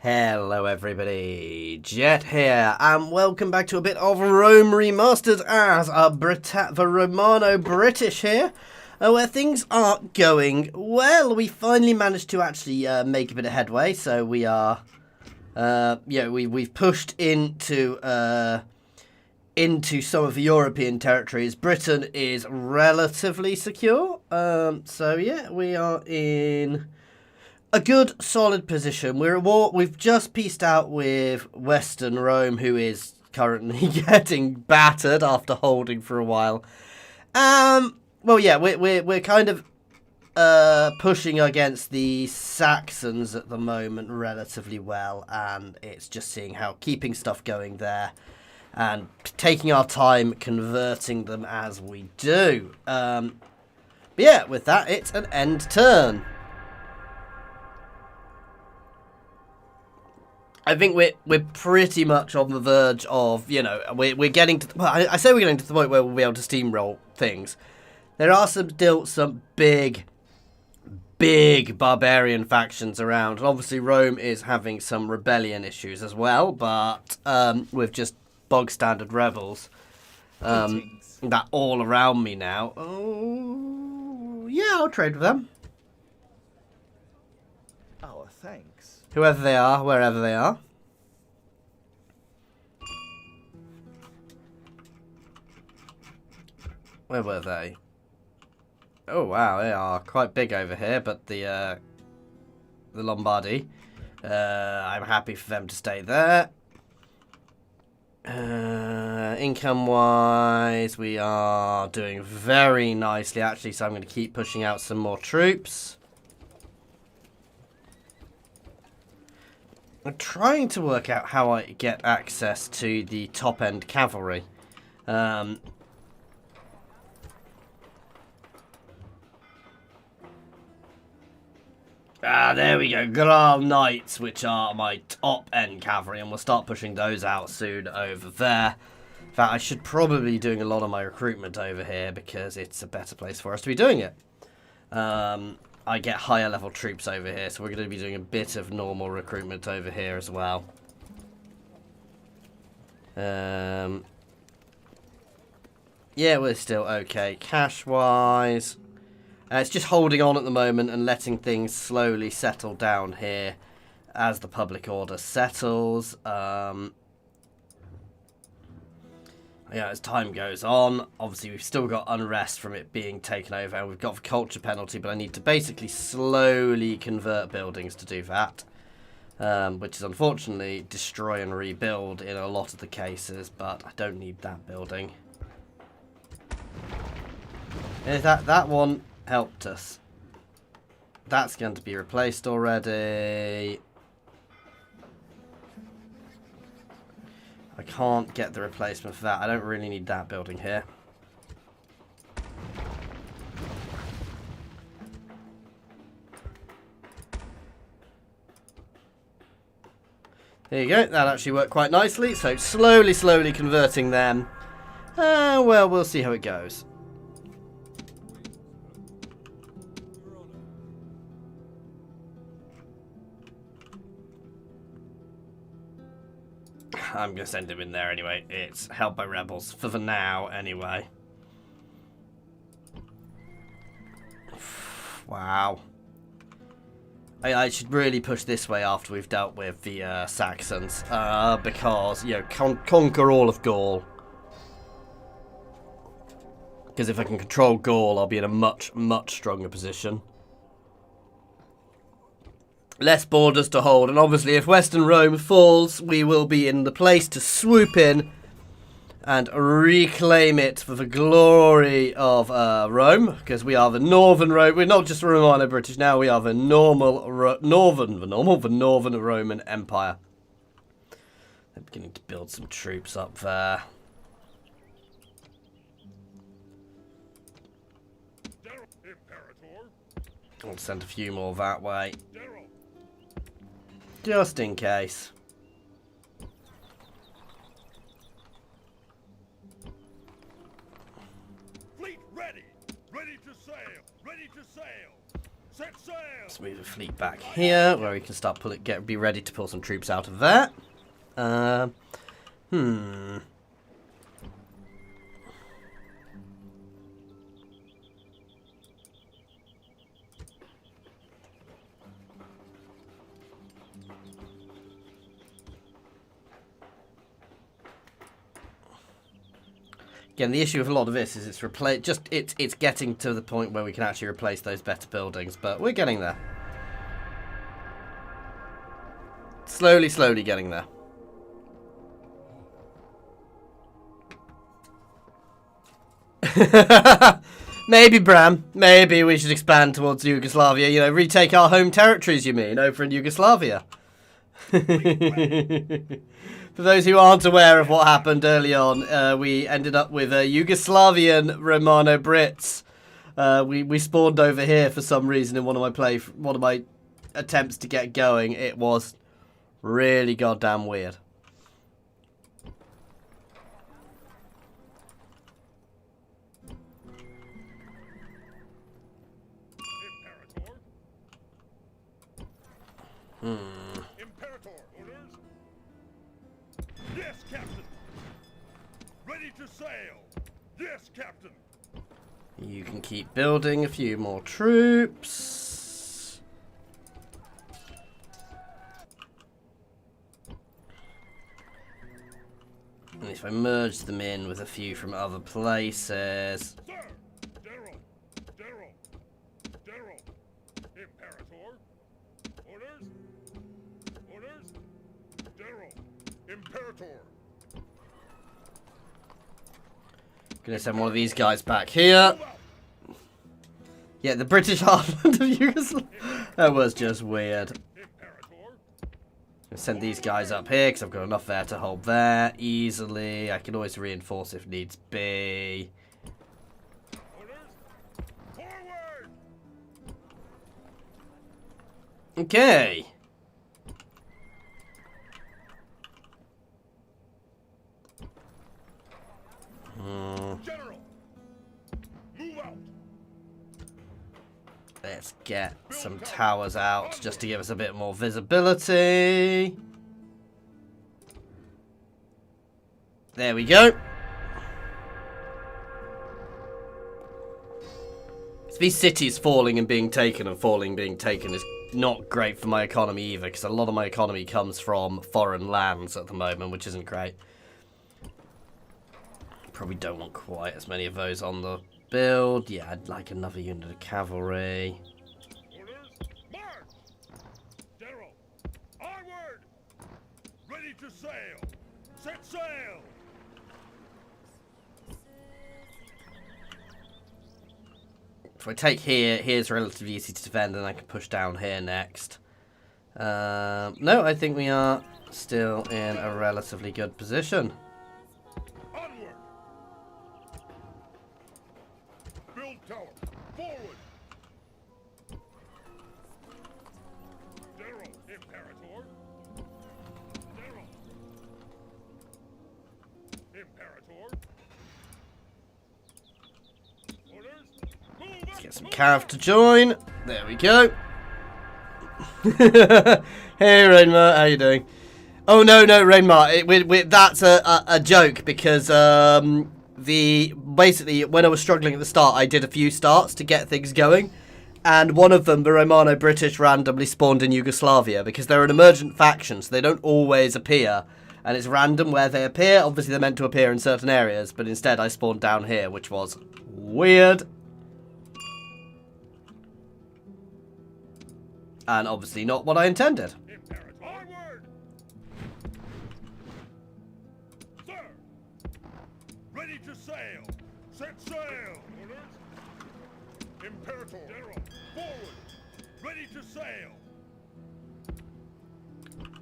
Hello everybody, Jet here, and welcome back to a bit of Rome Remastered as the Romano British here, where things are going well. We finally managed to actually make a bit of headway, so we are, we've pushed into some of the European territories. Britain is relatively secure, so yeah, we are in a good, solid position. We're at war. We've just peaced out with Western Rome, who is currently getting battered after holding for a while. Well, yeah, we're kind of pushing against the Saxons at the moment relatively well, and it's just seeing how keeping stuff going there and taking our time converting them as we do. But yeah, with that, it's an end turn. I think we're pretty much on the verge of, you know, we're getting to, well, I say we're getting to the point where we'll be able to steamroll things. There are still some big barbarian factions around, and obviously Rome is having some rebellion issues as well, but with just bog standard rebels that all around me now. Oh, yeah, I'll trade with them. Oh, thanks. Whoever they are, wherever they are. Where were they? Oh wow, they are quite big over here, but the Lombardy. I'm happy for them to stay there. Income-wise, we are doing very nicely actually, so I'm going to keep pushing out some more troops. I'm trying to work out how I get access to the top-end cavalry. There we go. Graal Knights, which are my top-end cavalry, and we'll start pushing those out soon over there. In fact, I should probably be doing a lot of my recruitment over here because it's a better place for us to be doing it. I get higher level troops over here, so we're going to be doing a bit of normal recruitment over here as well. Yeah, we're still okay cash-wise. It's just holding on at the moment and letting things slowly settle down here as the public order settles. Yeah, as time goes on, obviously we've still got unrest from it being taken over, and we've got the culture penalty, but I need to basically slowly convert buildings to do that, which is unfortunately destroy and rebuild in a lot of the cases, but I don't need that building. That one helped us. That's going to be replaced already. I can't get the replacement for that. I don't really need that building here. There you go. That actually worked quite nicely. So slowly converting them. Well, we'll see how it goes. I'm going to send him in there anyway. It's held by rebels for the now anyway. Wow. I should really push this way after we've dealt with the Saxons. Because, you know, conquer all of Gaul. Because if I can control Gaul, I'll be in a much stronger position. Less borders to hold, and obviously if Western Rome falls, we will be in the place to swoop in and reclaim it for the glory of Rome, because we are the Northern Rome. We're not just Romano British now, we are the Northern Roman Empire. I'm beginning to build some troops up there. I'll send a few more that way. Just in case. Fleet ready! Ready to sail! Ready to sail! Let's move the fleet back here, where we can start be ready to pull some troops out of there. Again, the issue with a lot of this is it's getting to the point where we can actually replace those better buildings, but we're getting there. Slowly, slowly getting there. Maybe, Bram. Maybe we should expand towards Yugoslavia. You know, retake our home territories, you mean, over in Yugoslavia. For those who aren't aware of what happened early on, we ended up with Yugoslavian Romano Brits. We spawned over here for some reason in one of my attempts to get going. It was really goddamn weird. Imperator, orders? Yes, Captain. Ready to sail. Yes, Captain. You can keep building a few more troops. And if I merge them in with a few from other places. Sir! General! General! General! Imperator! Orders? Orders? General! Imperator! Gonna send one of these guys back here. Yeah, the British heartland of Yugoslavia. That was just weird. Send these guys up here because I've got enough there to hold there easily. I can always reinforce if needs be. Okay. General, move out. Let's get some towers out just to give us a bit more visibility. There we go. These cities falling and being taken and falling and being taken is not great for my economy either, because a lot of my economy comes from foreign lands at the moment, which isn't great. Probably don't want quite as many of those on the build. Yeah, I'd like another unit of cavalry. Orders, march! General, onward! Ready to sail! Set sail! If I take here, here's relatively easy to defend, and I can push down here next. No, I think we are still in a relatively good position. Onward! Build tower, forward! General, Imperator! General! Imperator! Orders, move Let's up, get some move Cav out. to join. There we go. Hey, Rainmar, how you doing? Oh no, Rainmar, that's a joke because basically when I was struggling at the start, I did a few starts to get things going, and one of them, the Romano British, randomly spawned in Yugoslavia because they're an emergent faction, so they don't always appear, and it's random where they appear. Obviously, they're meant to appear in certain areas, but instead I spawned down here, which was weird. And obviously not what I intended. Imperator, onward! Sir! Ready to sail! Set sail! Orders! Imperator! General, forward! Ready to sail!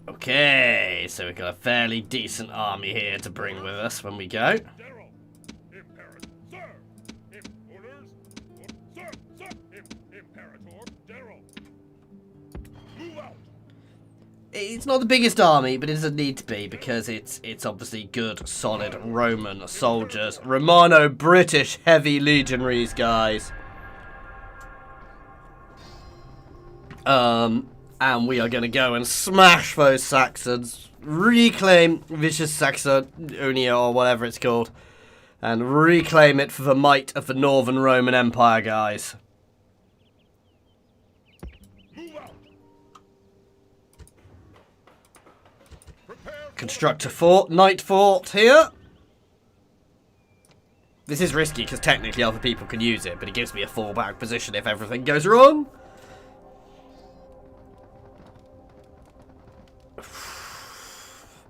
Okay, so we've got a fairly decent army here to bring with us when we go. General! Imperator! Sir! Orders! Sir! Sir! Imperator! General! Move out! It's not the biggest army, but it doesn't need to be because it's obviously good, solid Roman soldiers. Romano British heavy legionaries, guys. And we are going to go and smash those Saxons, reclaim Vicious Saxonia, or whatever it's called, and reclaim it for the might of the Northern Roman Empire, guys. Construct a fort, Knight Fort here. This is risky because technically other people can use it, but it gives me a fallback position if everything goes wrong.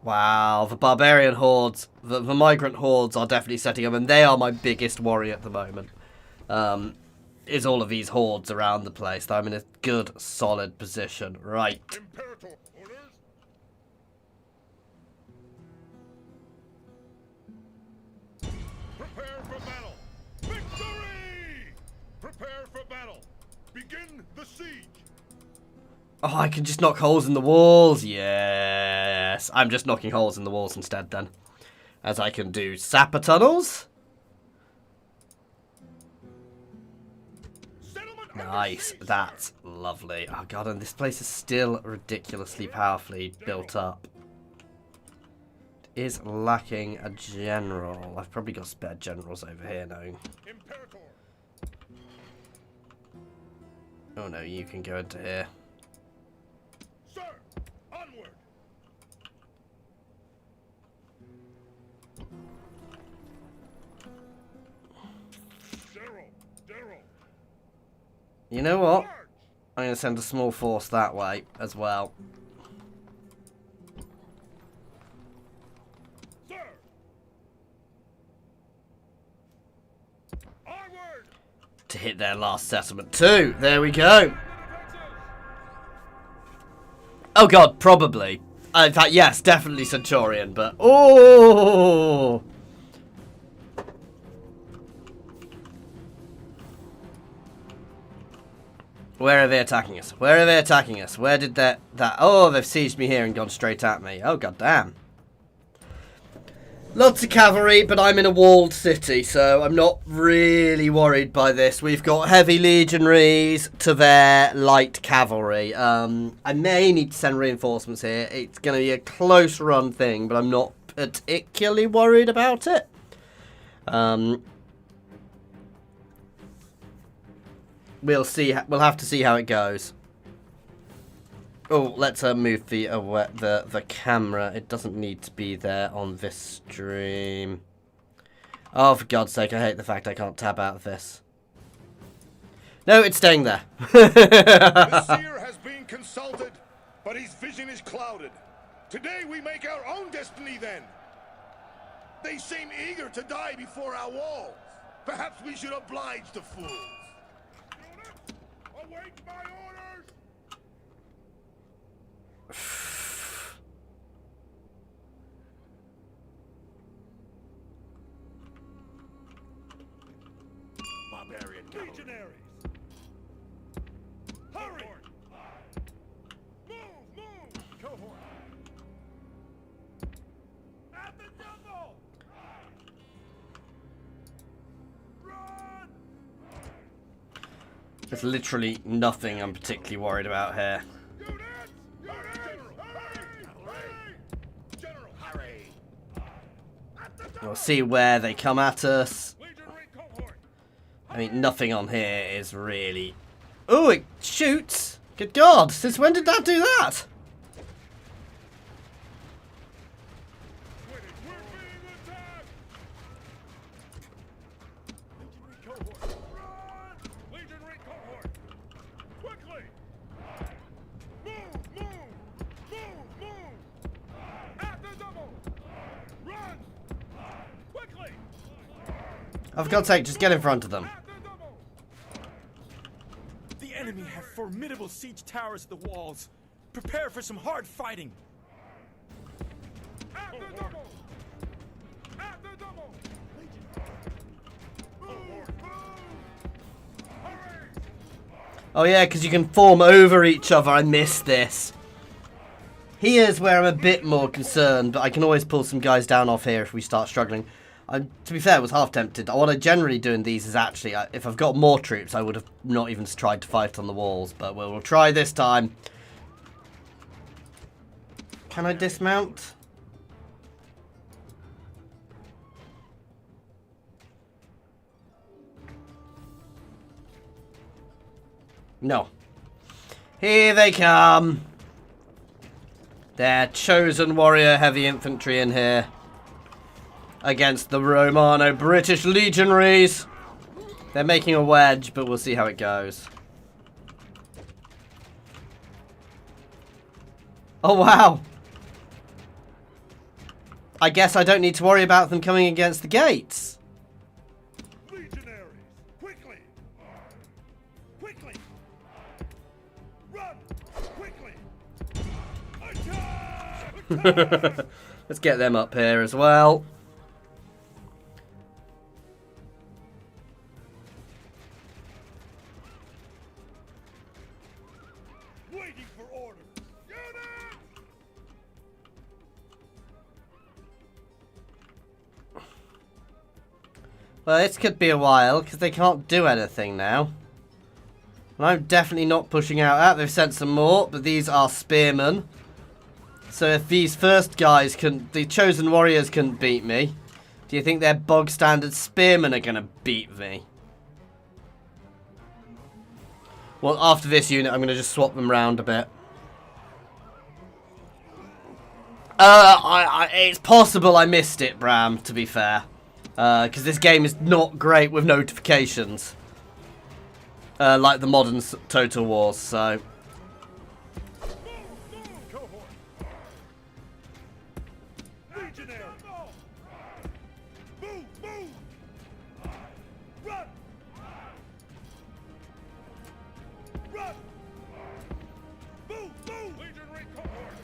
Wow, the barbarian hordes, the migrant hordes are definitely setting up, and they are my biggest worry at the moment. Is all of these hordes around the place. I'm in a good, solid position. Right. Imperator orders. Prepare for battle. Victory! Prepare for battle. Begin the siege. Oh, I can just knock holes in the walls. Yes. I'm just knocking holes in the walls instead then. As I can do sapper tunnels. Nice. That's lovely. Oh, God, and this place is still ridiculously powerfully built up. It is lacking a general. I've probably got spare generals over here now. Imperator. Oh, no, you can go into here. Sir, onward. Daryl. You know what? I'm going to send a small force that way as well. Sir. Onward. To hit their last settlement too. There we go. Oh God, probably. In fact, yes, definitely Centurion, but... Oh! Where are they attacking us? Where are they attacking us? Where did that... Oh, they've sieged me here and gone straight at me. Oh, God damn. Lots of cavalry, but I'm in a walled city, so I'm not really worried by this. We've got heavy legionaries to their light cavalry. I may need to send reinforcements here. It's going to be a close run thing, but I'm not particularly worried about it. We'll see. We'll have to see how it goes. Oh, let's move the camera. It doesn't need to be there on this stream. Oh, for God's sake, I hate the fact I can't tab out of this. No, it's staying there. The seer has been consulted, but his vision is clouded. Today we make our own destiny then. They seem eager to die before our walls. Perhaps we should oblige the fools. Await my orders! Barbarian legionaries! Hurry! Move! Cohort! At the double! Run! There's literally nothing I'm particularly worried about here. We'll see where they come at us. I mean, nothing on here is really... Oh, it shoots! Good God, since when did that do that? Oh, for God's sake, just get in front of them. The enemy have formidable siege towers at the walls. Prepare for some hard fighting. Oh yeah, because you can form over each other. I missed this. Here's where I'm a bit more concerned, but I can always pull some guys down off here if we start struggling. To be fair, I was half tempted. What I generally do in these is actually, if I've got more troops, I would have not even tried to fight on the walls. But we'll try this time. Can I dismount? No. Here they come. Their chosen warrior heavy infantry in here. Against the Romano British legionaries. They're making a wedge, but we'll see how it goes. Oh, wow. I guess I don't need to worry about them coming against the gates. Legionaries, quickly! Quickly! Run! Quickly! Attack! Let's get them up here as well. Waiting for orders. Unit! Well, this could be a while, because they can't do anything now. And I'm definitely not pushing out. Ah, they've sent some more, but these are spearmen. So if these first guys the chosen warriors couldn't beat me, do you think their bog standard spearmen are going to beat me? Well, after this unit, I'm going to just swap them round a bit. It's possible I missed it, Bram, to be fair. Because this game is not great with notifications. Like the modern Total Wars, so... Legionary! Move! Move! Run! Run! Move! Move! Legionary cohort!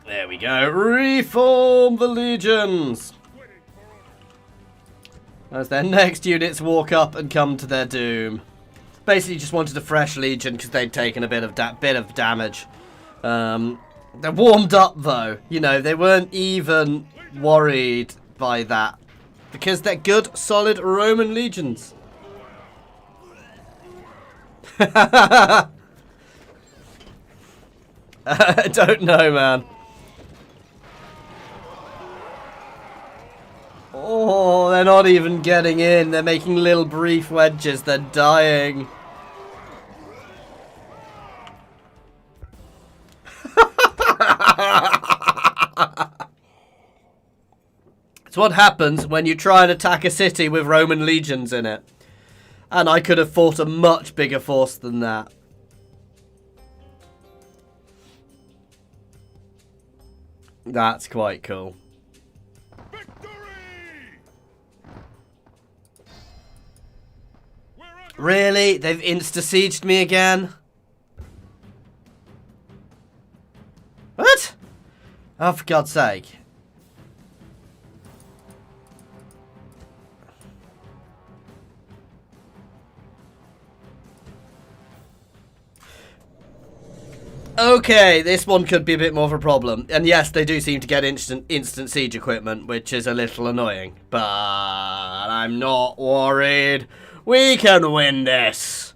There we go. Reform the legions! As their next units walk up and come to their doom. Basically just wanted a fresh legion because they'd taken a bit of damage. They're warmed up though. You know, they weren't even worried by that. Because they're good, solid Roman legions. I don't know, man. Oh, they're not even getting in. They're making little brief wedges. They're dying. It's what happens when you try and attack a city with Roman legions in it. And I could have fought a much bigger force than that. That's quite cool. Really? They've insta-sieged me again? What? Oh, for God's sake. Okay, this one could be a bit more of a problem. And yes, they do seem to get instant siege equipment, which is a little annoying. But I'm not worried. We can win this.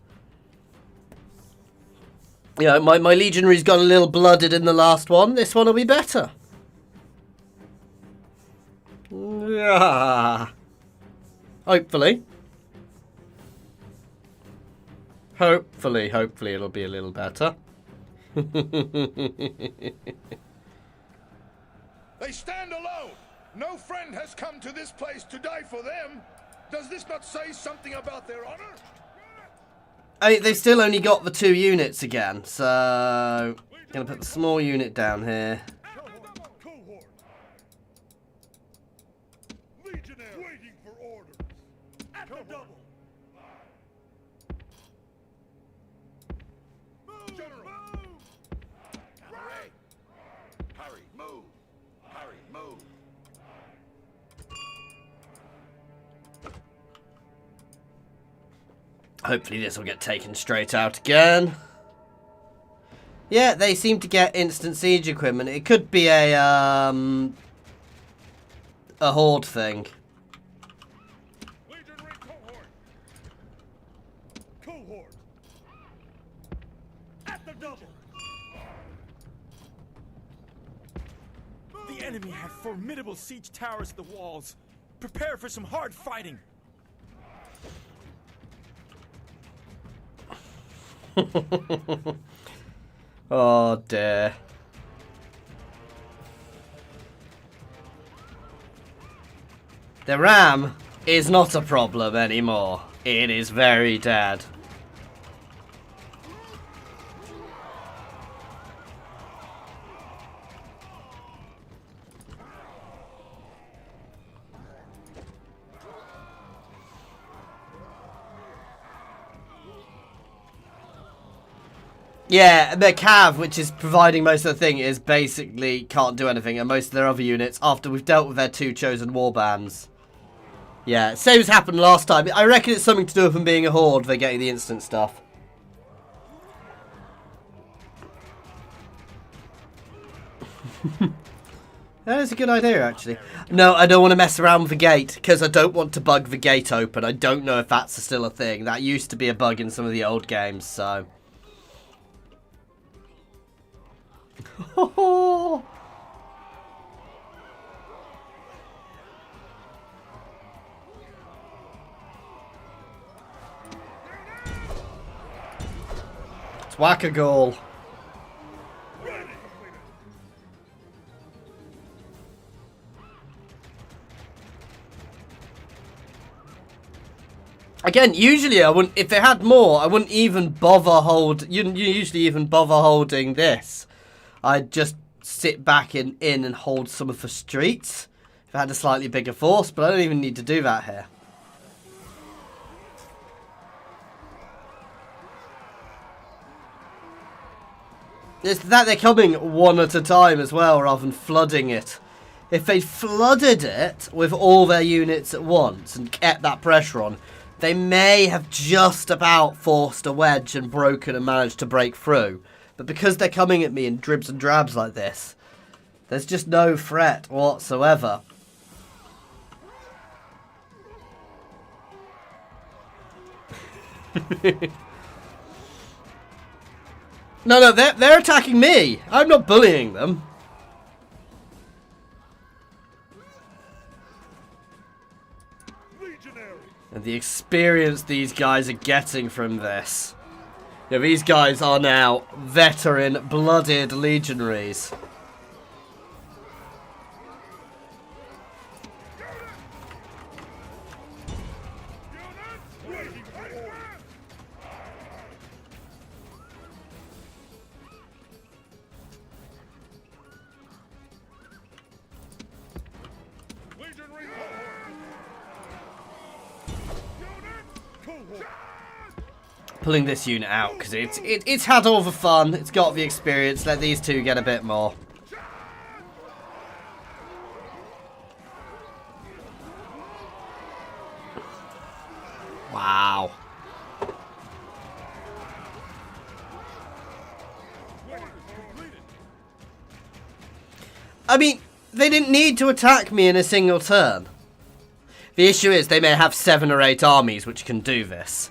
Yeah, my legionaries got a little blooded in the last one. This one will be better. Yeah. Hopefully. Hopefully it'll be a little better. They stand alone. No friend has come to this place to die for them. Does this not say something about their honor? They've still only got the 2 units again, so... Gonna put the small unit down here. Cohort. Legionnaire waiting for orders. At the double. Move, General. Move. Hurry. Hurry, move. Hurry, move. Hopefully this will get taken straight out again. Yeah, they seem to get instant siege equipment. It could be a a horde thing. Legionary cohort. Cohort. At the double. The enemy have formidable siege towers at the walls. Prepare for some hard fighting. Oh dear. The RAM is not a problem anymore. It is very dead. Yeah, the Cav, which is providing most of the thing, is basically can't do anything, and most of their other units, after we've dealt with their 2 chosen warbands. Yeah, same as happened last time. I reckon it's something to do with them being a horde, they're getting the instant stuff. That is a good idea, actually. No, I don't want to mess around with the gate, because I don't want to bug the gate open. I don't know if that's still a thing. That used to be a bug in some of the old games, so... It's whack-a-goal. Again, usually I wouldn't, if they had more, I wouldn't even bother you usually even bother holding this. I'd just sit back in and hold some of the streets if I had a slightly bigger force, but I don't even need to do that here. It's that they're coming one at a time as well, rather than flooding it. If they flooded it with all their units at once and kept that pressure on, they may have just about forced a wedge and broken and managed to break through. But because they're coming at me in dribs and drabs like this, there's just no threat whatsoever. No, they're attacking me. I'm not bullying them. And the experience these guys are getting from this. Yeah, these guys are now veteran, blooded legionaries. Pulling this unit out because it's had all the fun, it's got the experience. Let these two get a bit more. Wow. I mean, they didn't need to attack me in a single turn. The issue is they may have 7 or 8 armies which can do this,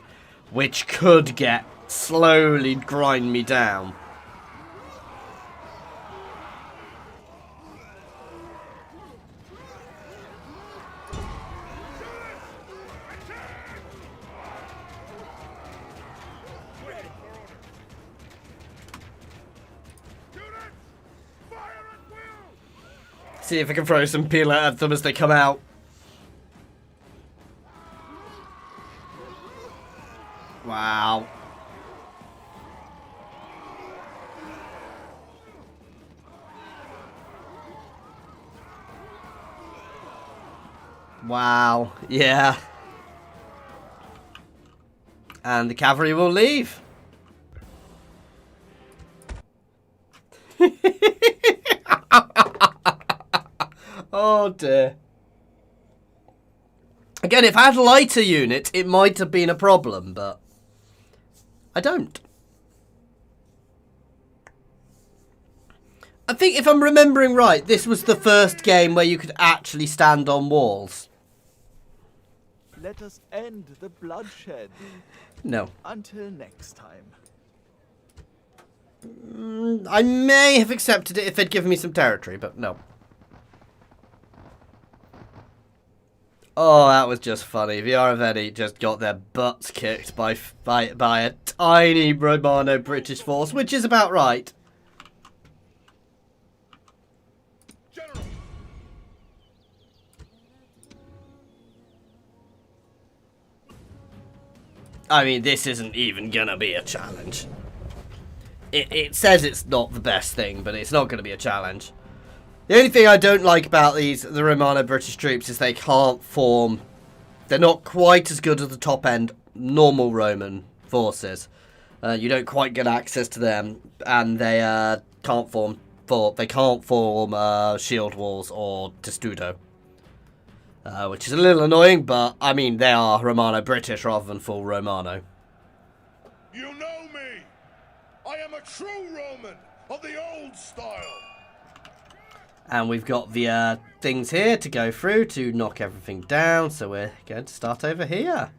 which could slowly grind me down. See if I can throw some peel at them as they come out. Wow. Wow, yeah. And the cavalry will leave. Oh dear. Again, if I had a lighter unit, it might have been a problem, but I don't. I think if I'm remembering right, this was the first game where you could actually stand on walls. Let us end the bloodshed. No. Until next time. I may have accepted it if they'd given me some territory, but no. Oh, that was just funny. The Araveni just got their butts kicked by a tiny Romano British force, which is about right. General. I mean, this isn't even gonna be a challenge. It says it's not the best thing, but it's not gonna be a challenge. The only thing I don't like about the Romano British troops is they can't form. They're not quite as good as the top end normal Roman forces. You don't quite get access to them, and they can't form shield walls or testudo, which is a little annoying. But I mean, they are Romano British rather than full Romano. You know me. I am a true Roman of the old style. And we've got the things here to go through to knock everything down. So we're going to start over here.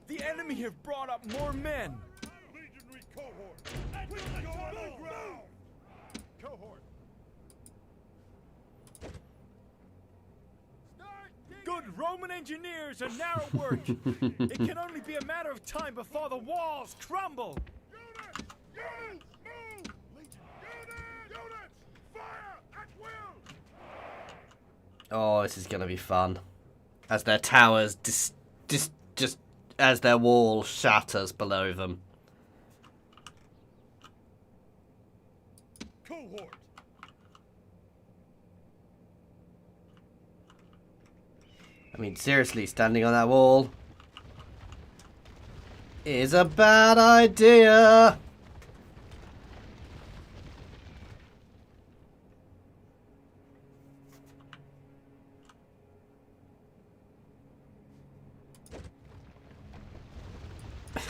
The enemy have brought up more men. Legionary cohort. Cohort. Good Roman engineers and narrow work. It can only be a matter of time before the walls crumble. Units, move! Units, fire at will! Oh, this is going to be fun. As their towers just as their wall shatters below them. Cohort. I mean, seriously, standing on that wall is a bad idea.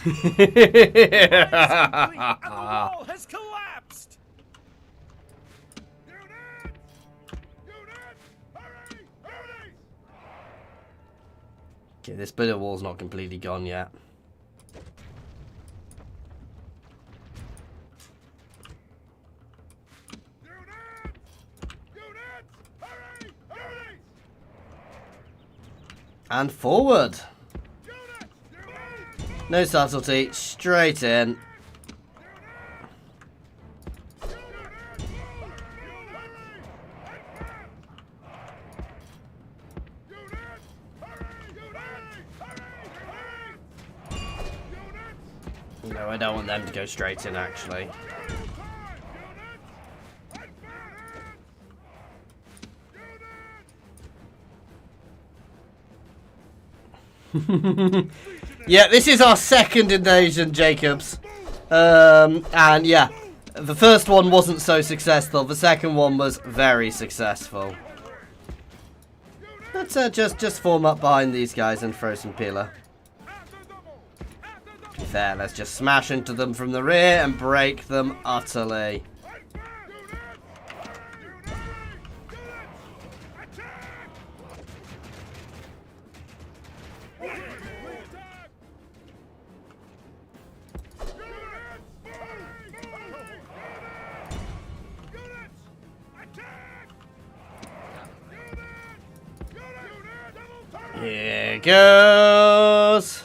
And the wall has collapsed. Units! Hurry! Hurry! Okay, this bit of wall's not completely gone yet. Units! Hurry! Hurry! And forward. Units! No subtlety, straight in. No, I don't want them to go straight in, actually. Yeah, this is our second invasion, Jacobs. And yeah, the first one wasn't so successful. The second one was very successful. Let's just form up behind these guys and throw some peeler. To be fair, let's just smash into them from the rear and break them utterly. Here goes.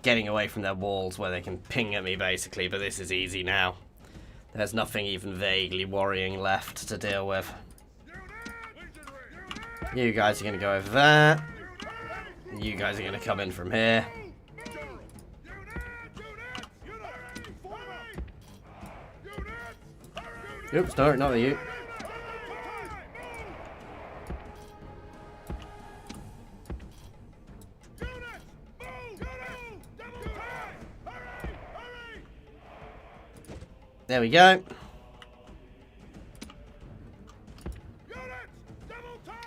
Getting away from their walls where they can ping at me, basically, but this is easy now. There's nothing even vaguely worrying left to deal with. You guys are going to go over there. You guys are going to come in from here. Oops, no, not you. There we go.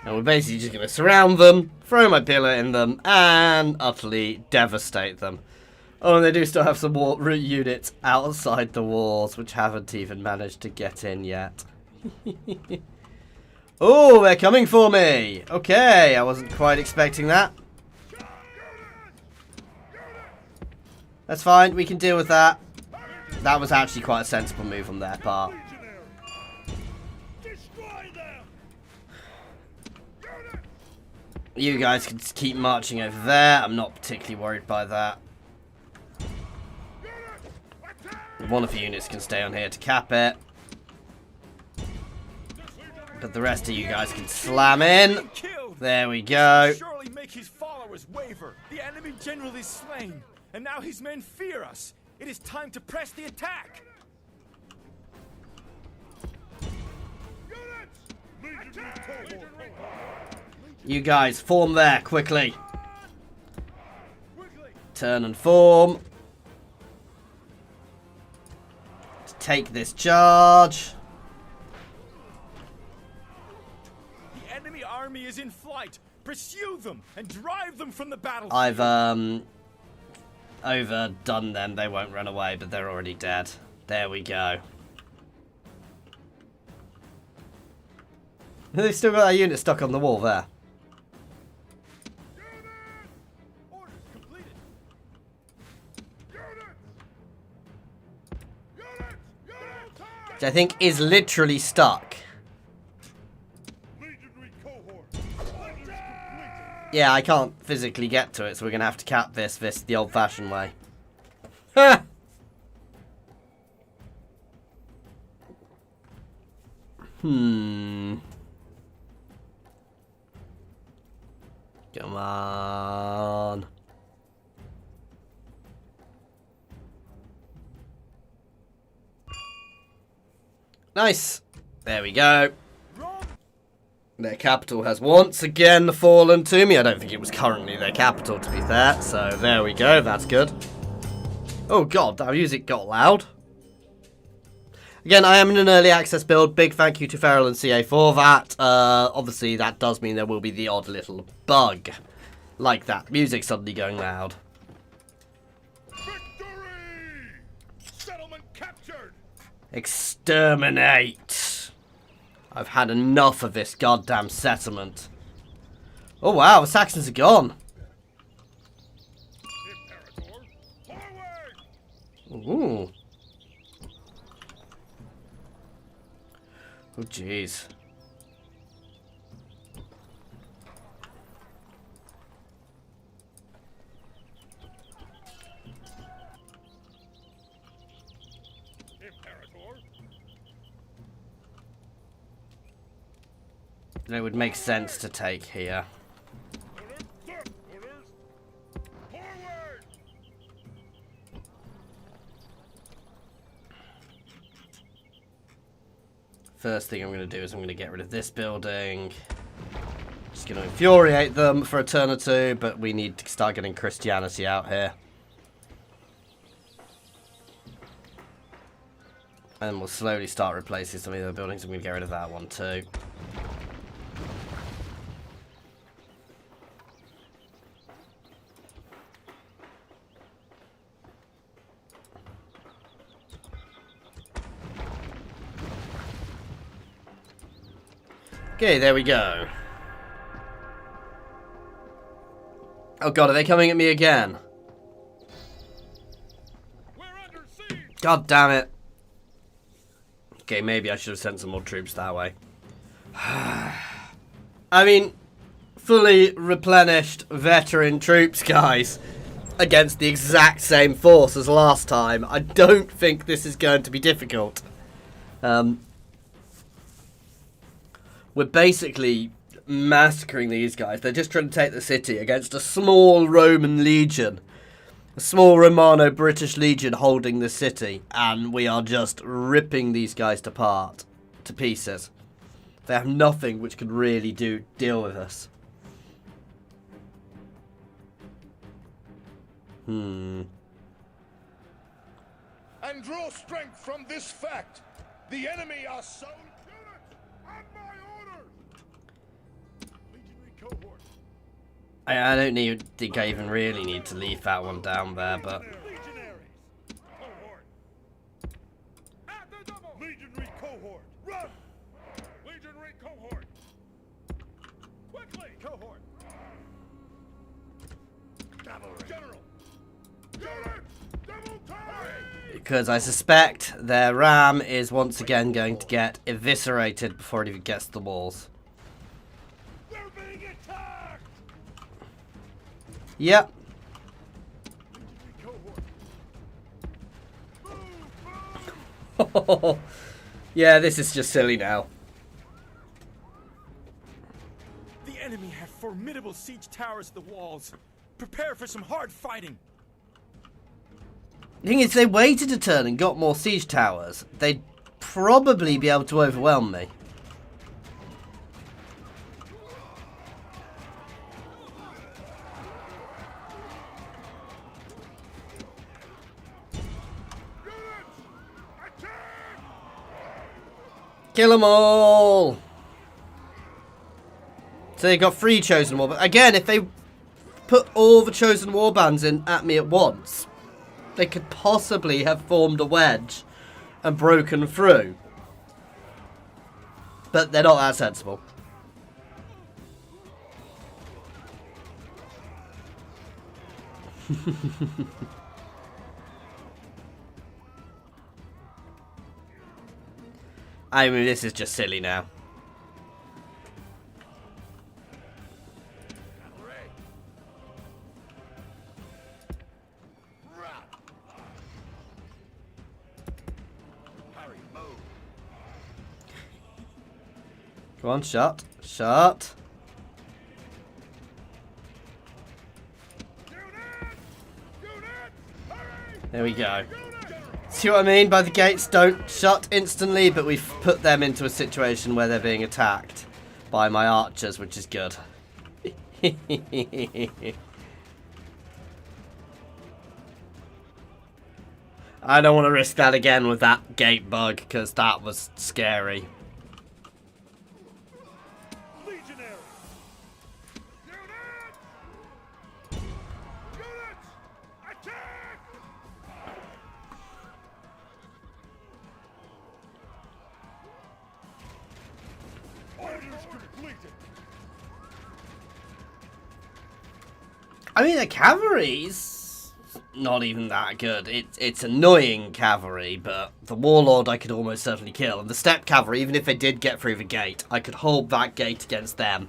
And we're basically just going to surround them, throw my pillar in them, and utterly devastate them. Oh, and they do still have some more root units outside the walls, which haven't even managed to get in yet. Oh, they're coming for me! Okay, I wasn't quite expecting that. That's fine, we can deal with that. That was actually quite a sensible move on their part. You guys can just keep marching over there. I'm not particularly worried by that. One of the units can stay on here to cap it. But the rest of you guys can slam in. There we go. Surely make his followers waver. The enemy general is slain, and now his men fear us. It is time to press the attack. You guys, form there, quickly. Turn and form. To take this charge. The enemy army is in flight. Pursue them and drive them from the battlefield. I've overdone them. They won't run away, but they're already dead. There we go. They've still got that unit stuck on the wall there. Which I think is literally stuck. Yeah, I can't physically get to it, so we're going to have to cap this the old-fashioned way. Ha! Come on. Nice. There we go. Their capital has once again fallen to me. I don't think it was currently their capital, to be fair. So there we go. That's good. Oh god, that music got loud. Again, I am in an early access build. Big thank you to Feral and CA for that. Obviously, that does mean there will be the odd little bug. Like that. Music suddenly going loud. Victory! Settlement captured! Exterminate! I've had enough of this goddamn settlement. Oh wow, the Saxons are gone. Imperator, forward! Ooh. Oh jeez. Imperator, It would make sense to take here. orders, forward! First thing I'm going to do is I'm going to get rid of this building. Just going to infuriate them for a turn or two, but we need to start getting Christianity out here. And we'll slowly start replacing some of the other buildings. I'm going to get rid of that one too. Okay, there we go. Oh god, are they coming at me again? We're under siege! God damn it. Okay, maybe I should have sent some more troops that way. I mean, fully replenished veteran troops, guys, against the exact same force as last time. I don't think this is going to be difficult. We're basically massacring these guys. They're just trying to take the city against a small Roman legion. A small Romano British legion holding the city. And we are just ripping these guys to pieces. They have nothing which could really deal with us. And can draw strength from this fact. The enemy are so... On my orders! Legionary cohort. I don't think I even really need to leave that one down there, but... Legionaries! Cohort! At the double! Legionary cohort! Run! Legionary cohort! Quickly! Cohort! Cavalry! General! Unit! Double time! Because I suspect their ram is once again going to get eviscerated before it even gets to the walls. We're being attacked! Yep. Yeah, this is just silly now. The enemy have formidable siege towers at the walls. Prepare for some hard fighting. The thing is, if they waited a turn and got more siege towers, they'd probably be able to overwhelm me. Kill them all! So they got 3 chosen warbands. Again, if they put all the chosen warbands in at me at once, they could possibly have formed a wedge and broken through. But they're not that sensible. I mean, this is just silly now. Come on, shot. Shot. There we go. See what I mean? By the gates don't shut instantly, but we've put them into a situation where they're being attacked by my archers, which is good. I don't want to risk that again with that gate bug, because that was scary. I mean, the cavalry's not even that good. It's annoying cavalry, but the warlord I could almost certainly kill. And the steppe cavalry, even if they did get through the gate, I could hold that gate against them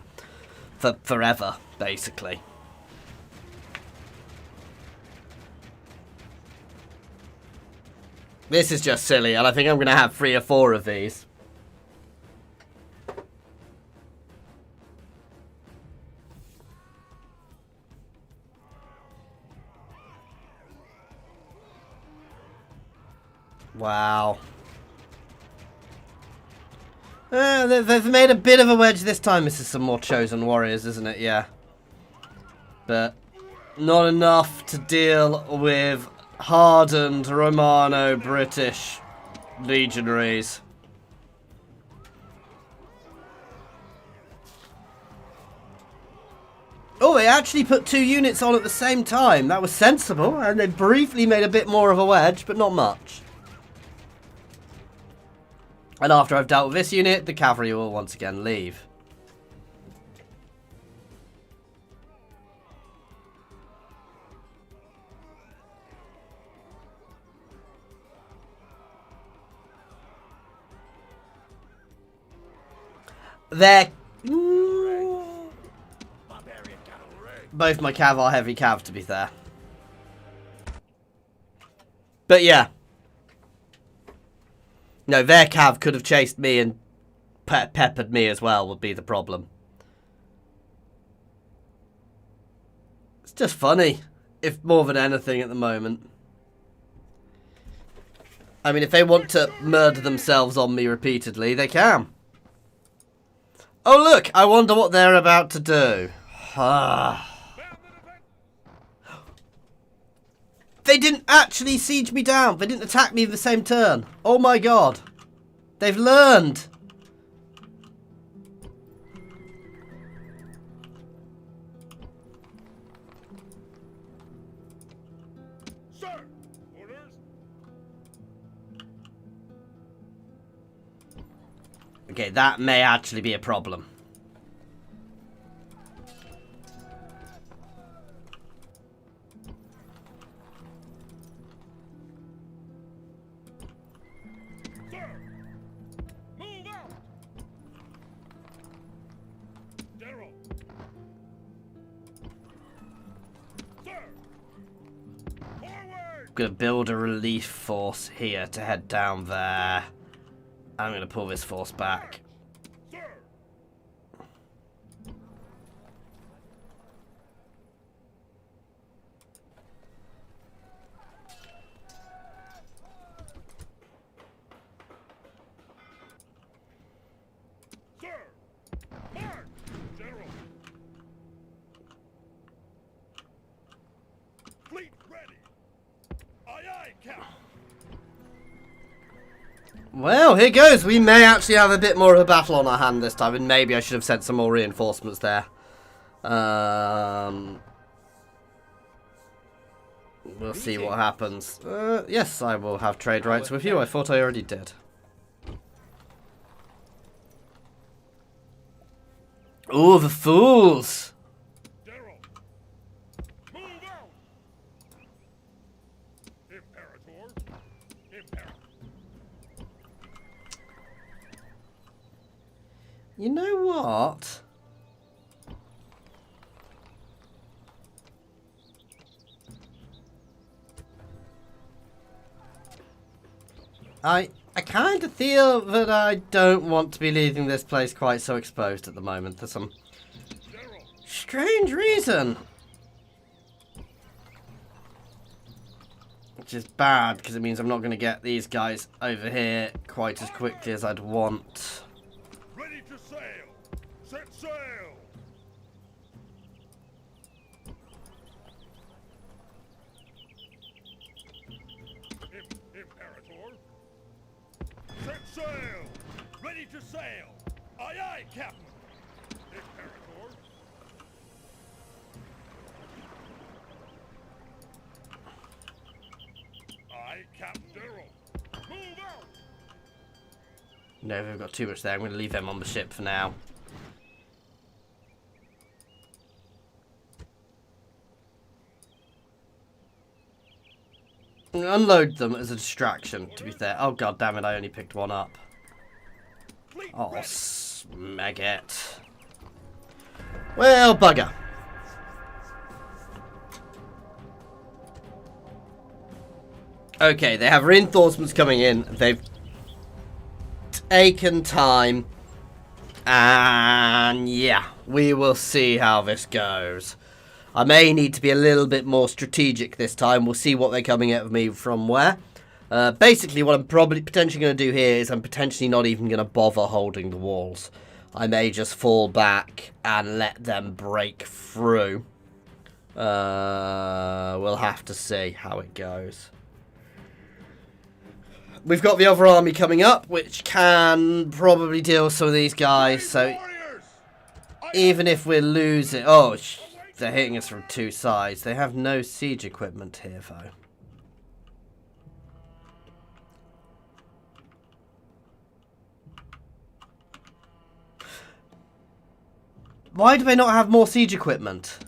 for forever, basically. This is just silly, and I think I'm going to have 3 or 4 of these. Wow. They've made a bit of a wedge this time. This is some more chosen warriors, isn't it? Yeah. But not enough to deal with hardened Romano British legionaries. Oh, they actually put 2 units on at the same time. That was sensible, and they briefly made a bit more of a wedge, but not much. And after I've dealt with this unit, the cavalry will once again leave. They're... both my cav are heavy cav, to be fair. But yeah. No, their cav could have chased me and peppered me as well, would be the problem. It's just funny, if more than anything at the moment. I mean, if they want to murder themselves on me repeatedly, they can. Oh, look, I wonder what they're about to do. They didn't actually siege me down. They didn't attack me in the same turn. Oh my god. They've learned. Sir! Orders? Okay, that may actually be a problem. Sir! Move out! General! Sir! Forward! I'm going to build a relief force here to head down there. I'm going to pull this force back. Sir! Sir! March! General! Fleet ready! Aye aye, Captain! Well, here goes. We may actually have a bit more of a battle on our hand this time, and maybe I should have sent some more reinforcements there. We'll see what happens. Yes, I will have trade rights with you. I thought I already did. Ooh, the fools! General! Move out! Imperator! Imperator! You know what? I kind of feel that I don't want to be leaving this place quite so exposed at the moment for some General! strange reason. Which is bad, because it means I'm not going to get these guys over here quite as quickly as I'd want. Ready to sail! Set sail! Imperator! Set sail! Ready to sail! Aye aye, Captain! Imperator! Aye, Captain General! Move out! No, they've got too much there. I'm going to leave them on the ship for now. I'm gonna unload them as a distraction, to be fair. Oh god damn it, I only picked one up. Fleet Oh, ready! smeg it. Well, bugger. Okay, they have reinforcements coming in. They've taken time. And yeah, we will see how this goes. I may need to be a little bit more strategic this time. We'll see what they're coming at me from where. Basically, what I'm probably potentially going to do here is I'm potentially not even going to bother holding the walls. I may just fall back and let them break through. We'll have to see how it goes. We've got the other army coming up, which can probably deal with some of these guys. So Warriors! even if we're losing... Oh, they're hitting us from two sides. They have no siege equipment here, though. Why do they not have more siege equipment?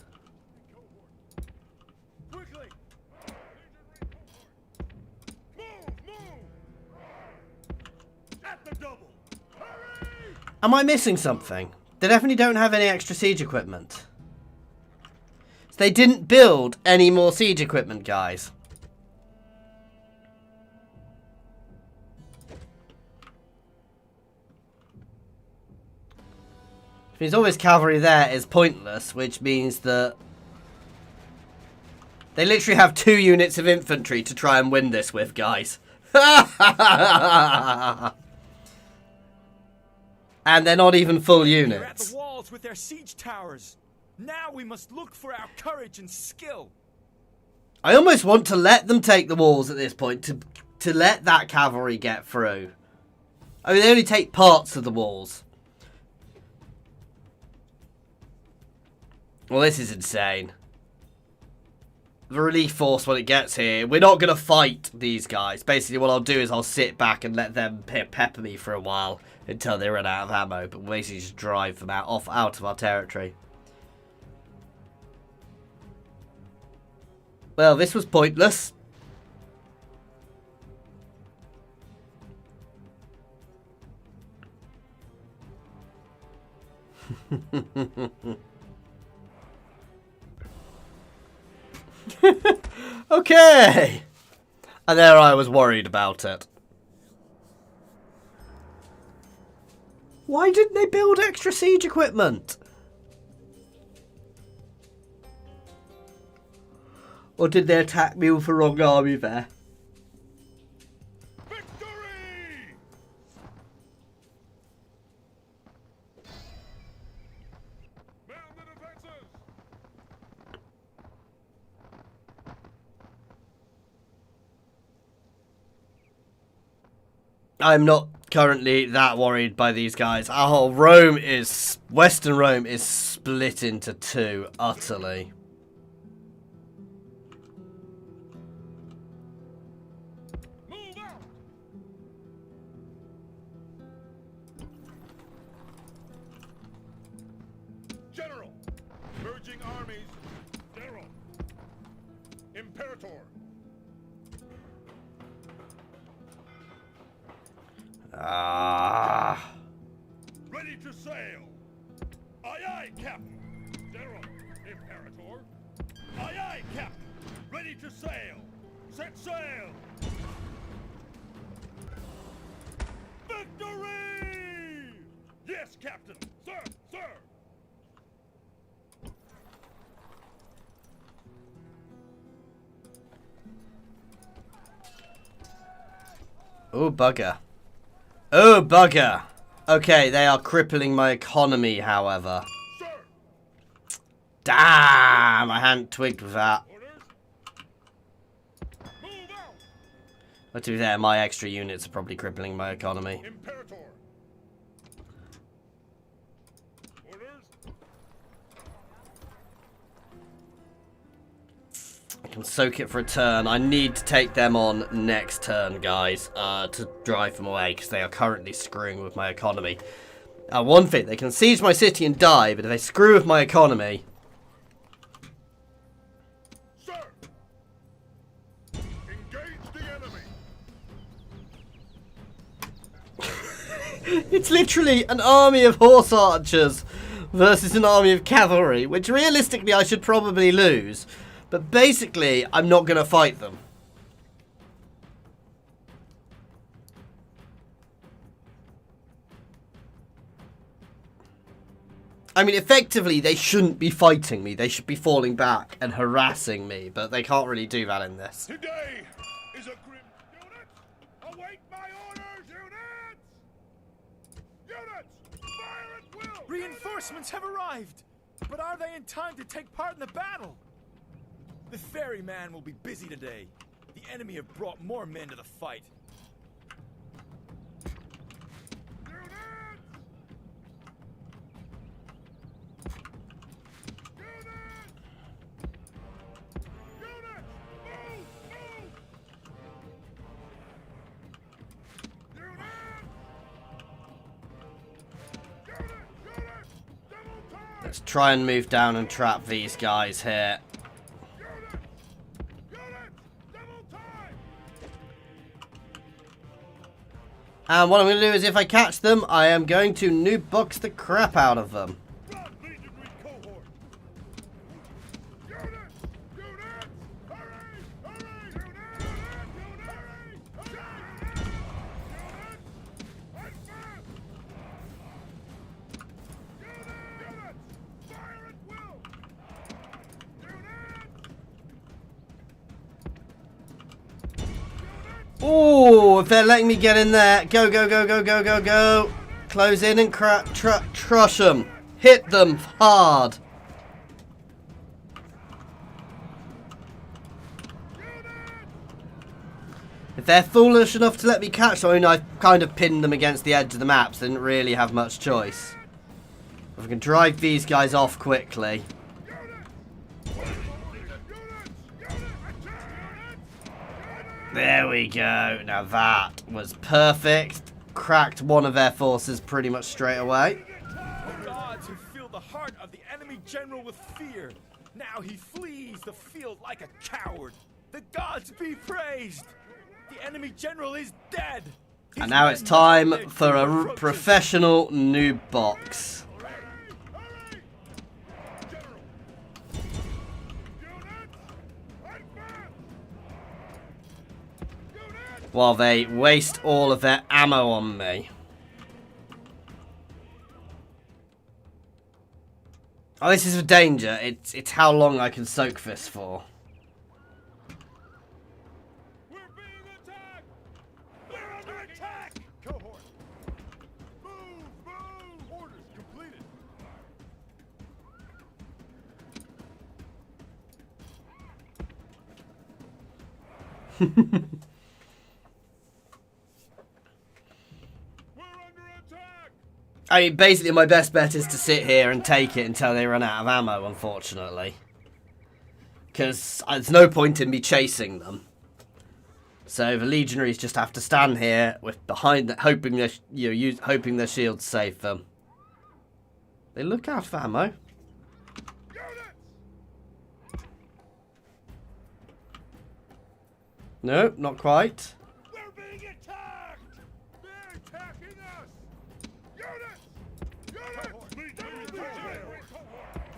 Quickly! Move! At the double! Hurry! Am I missing something? They definitely don't have any extra siege equipment. So they didn't build any more siege equipment, guys. Which means all this cavalry there is pointless, which means that they literally have 2 units of infantry to try and win this with, guys. And they're not even full They're at units. the walls with their siege towers. Now we must look for our courage and skill. I almost want to let them take the walls at this point, to let that cavalry get through. I mean, they only take parts of the walls. Well, this is insane. The relief force, when it gets here, we're not going to fight these guys. Basically, what I'll do is I'll sit back and let them pepper me for a while until they run out of ammo. But we'll basically just drive them out of our territory. Well, this was pointless. Okay. And there I was worried about it. Why didn't they build extra siege equipment? Or did they attack me with the wrong army there? Victory! Man the defenses! I'm not currently that worried by these guys. Oh, Western Rome is split into two, utterly. Move out! General! Merging armies! General! Imperator! Ah. Ready to sail! Aye aye, Captain! General! Imperator! Aye aye, Captain! Ready to sail! Set sail! Victory! Yes, Captain! Sir! Sir! Oh, bugger. Oh, bugger. Okay, they are crippling my economy, however. Sir! Damn, I hadn't twigged with that. Orders! Move out! But to be fair, my extra units are probably crippling my economy. Imperator! Orders! I can soak it for a turn. I need to take them on next turn, guys, to drive them away, because they are currently screwing with my economy. One thing, they can siege my city and die, but if they screw with my economy... Sir! Engage the enemy! It's literally an army of horse archers versus an army of cavalry, which realistically I should probably lose. But basically, I'm not going to fight them. I mean, effectively, they shouldn't be fighting me. They should be falling back and harassing me, but they can't really do that in this. Today is a grim... Units! Await my orders, units! Units! Fire at will! Reinforcements have arrived! But are they in time to take part in the battle? The ferryman will be busy today. The enemy have brought more men to the fight. Units! Units! Units! Move! Move! Units! Units! Units! Double time! Let's try and move down and trap these guys here. Units! Units! Double time! And what I'm going to do is, if I catch them, I am going to new box the crap out of them. Run, legionary cohort! Units! Units! Hurry! Hurry! Units! Units! Hurry! Units! Units! Advance! Units! Fire at will! Units! Oh, if they're letting me get in there. Go, go, go, go, go, go, go. Close in and crush them. Hit them hard. If they're foolish enough to let me catch them, I mean, I kind of pinned them against the edge of the map, so they didn't really have much choice. If I can drive these guys off quickly. There we go. Now that was perfect. Cracked one of their forces pretty much straight away. The gods who fill the heart of the enemy general with fear. Now he flees the field like a coward. The gods be praised. The enemy general is dead. And now it's time for a professional noob box. While they waste all of their ammo on me. Oh, this is a danger. It's how long I can soak this for. We're being attacked! We're under attack! Cohort! Move! Move! Orders completed! We're under attack! I mean, basically my best bet is to sit here and take it until they run out of ammo, unfortunately. Because there's no point in me chasing them. So the legionaries just have to stand here with behind, hoping hoping their shields save them. They look out for ammo. No, not quite. We're being attacked! They're attacking us! Units! Units! Move!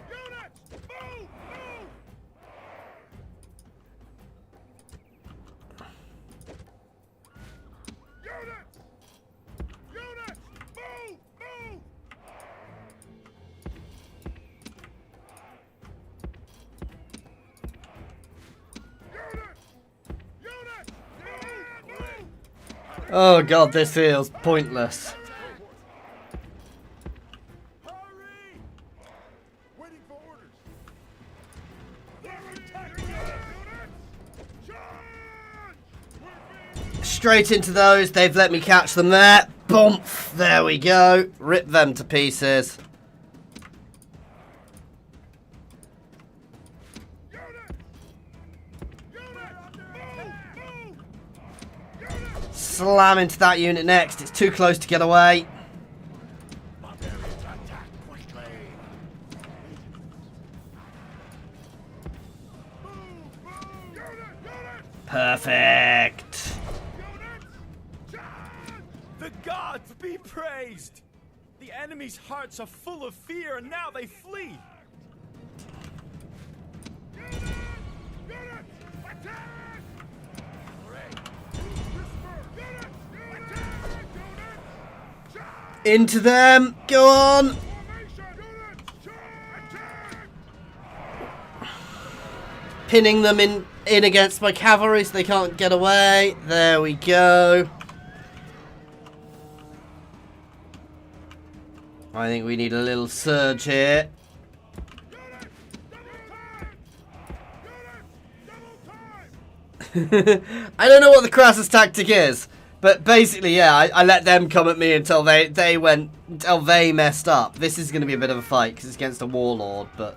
Units! Move! Move! Units! Units! Move! Move! Units! Units! Move! Move! Oh god, this feels pointless. Hurry! Waiting for orders. They're attacking us! Units! Charge! We're being Straight into those. They've let me catch them there. Boomf. There we go. Rip them to pieces. Slam into that unit next. It's too close to get away. Barbarians attack quickly! Move! Move! Units! Perfect. Units! Charge! The gods be praised. The enemy's hearts are full of fear and now they flee. Units! Attack! Whisper! Units! Attack! Units! Charge! Into them. Go on. Formation! Units! Charge! Attack! Pinning them in against my cavalry so they can't get away. There we go. I think we need a little surge here. Units! Double time! Units! Double time! I don't know what the Crassus tactic is, but basically, yeah, I let them come at me until they messed up. This is going to be a bit of a fight because it's against a warlord, but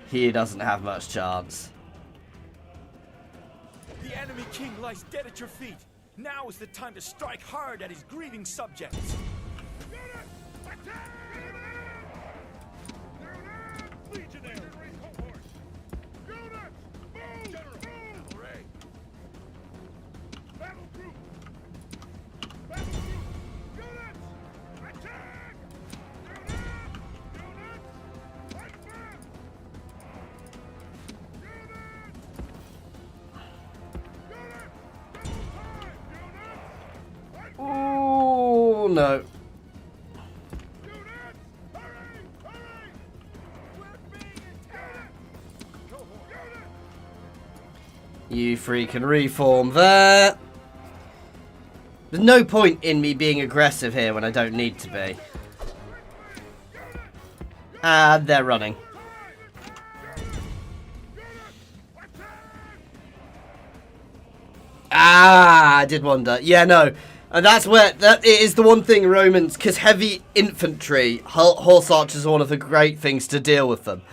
he doesn't have much chance. The enemy king lies dead at your feet. Now is the time to strike hard at his grieving subjects. Units! Attack! Legionary cohort! Units! Move! General! Move! Battle group! Battle group! Units! Attack! Units! Units! Fight back! Units! Units! Double time! Units! Fight back! Oh no. Units! Hurry! Hurry! We're being attacked! Cohort! Units! You three can reform there. There's no point in me being aggressive here when I don't need to be. And they're running. Ah, I did wonder. Yeah, no. And that's where, that it is the one thing Romans, because heavy infantry, horse archers are one of the great things to deal with them.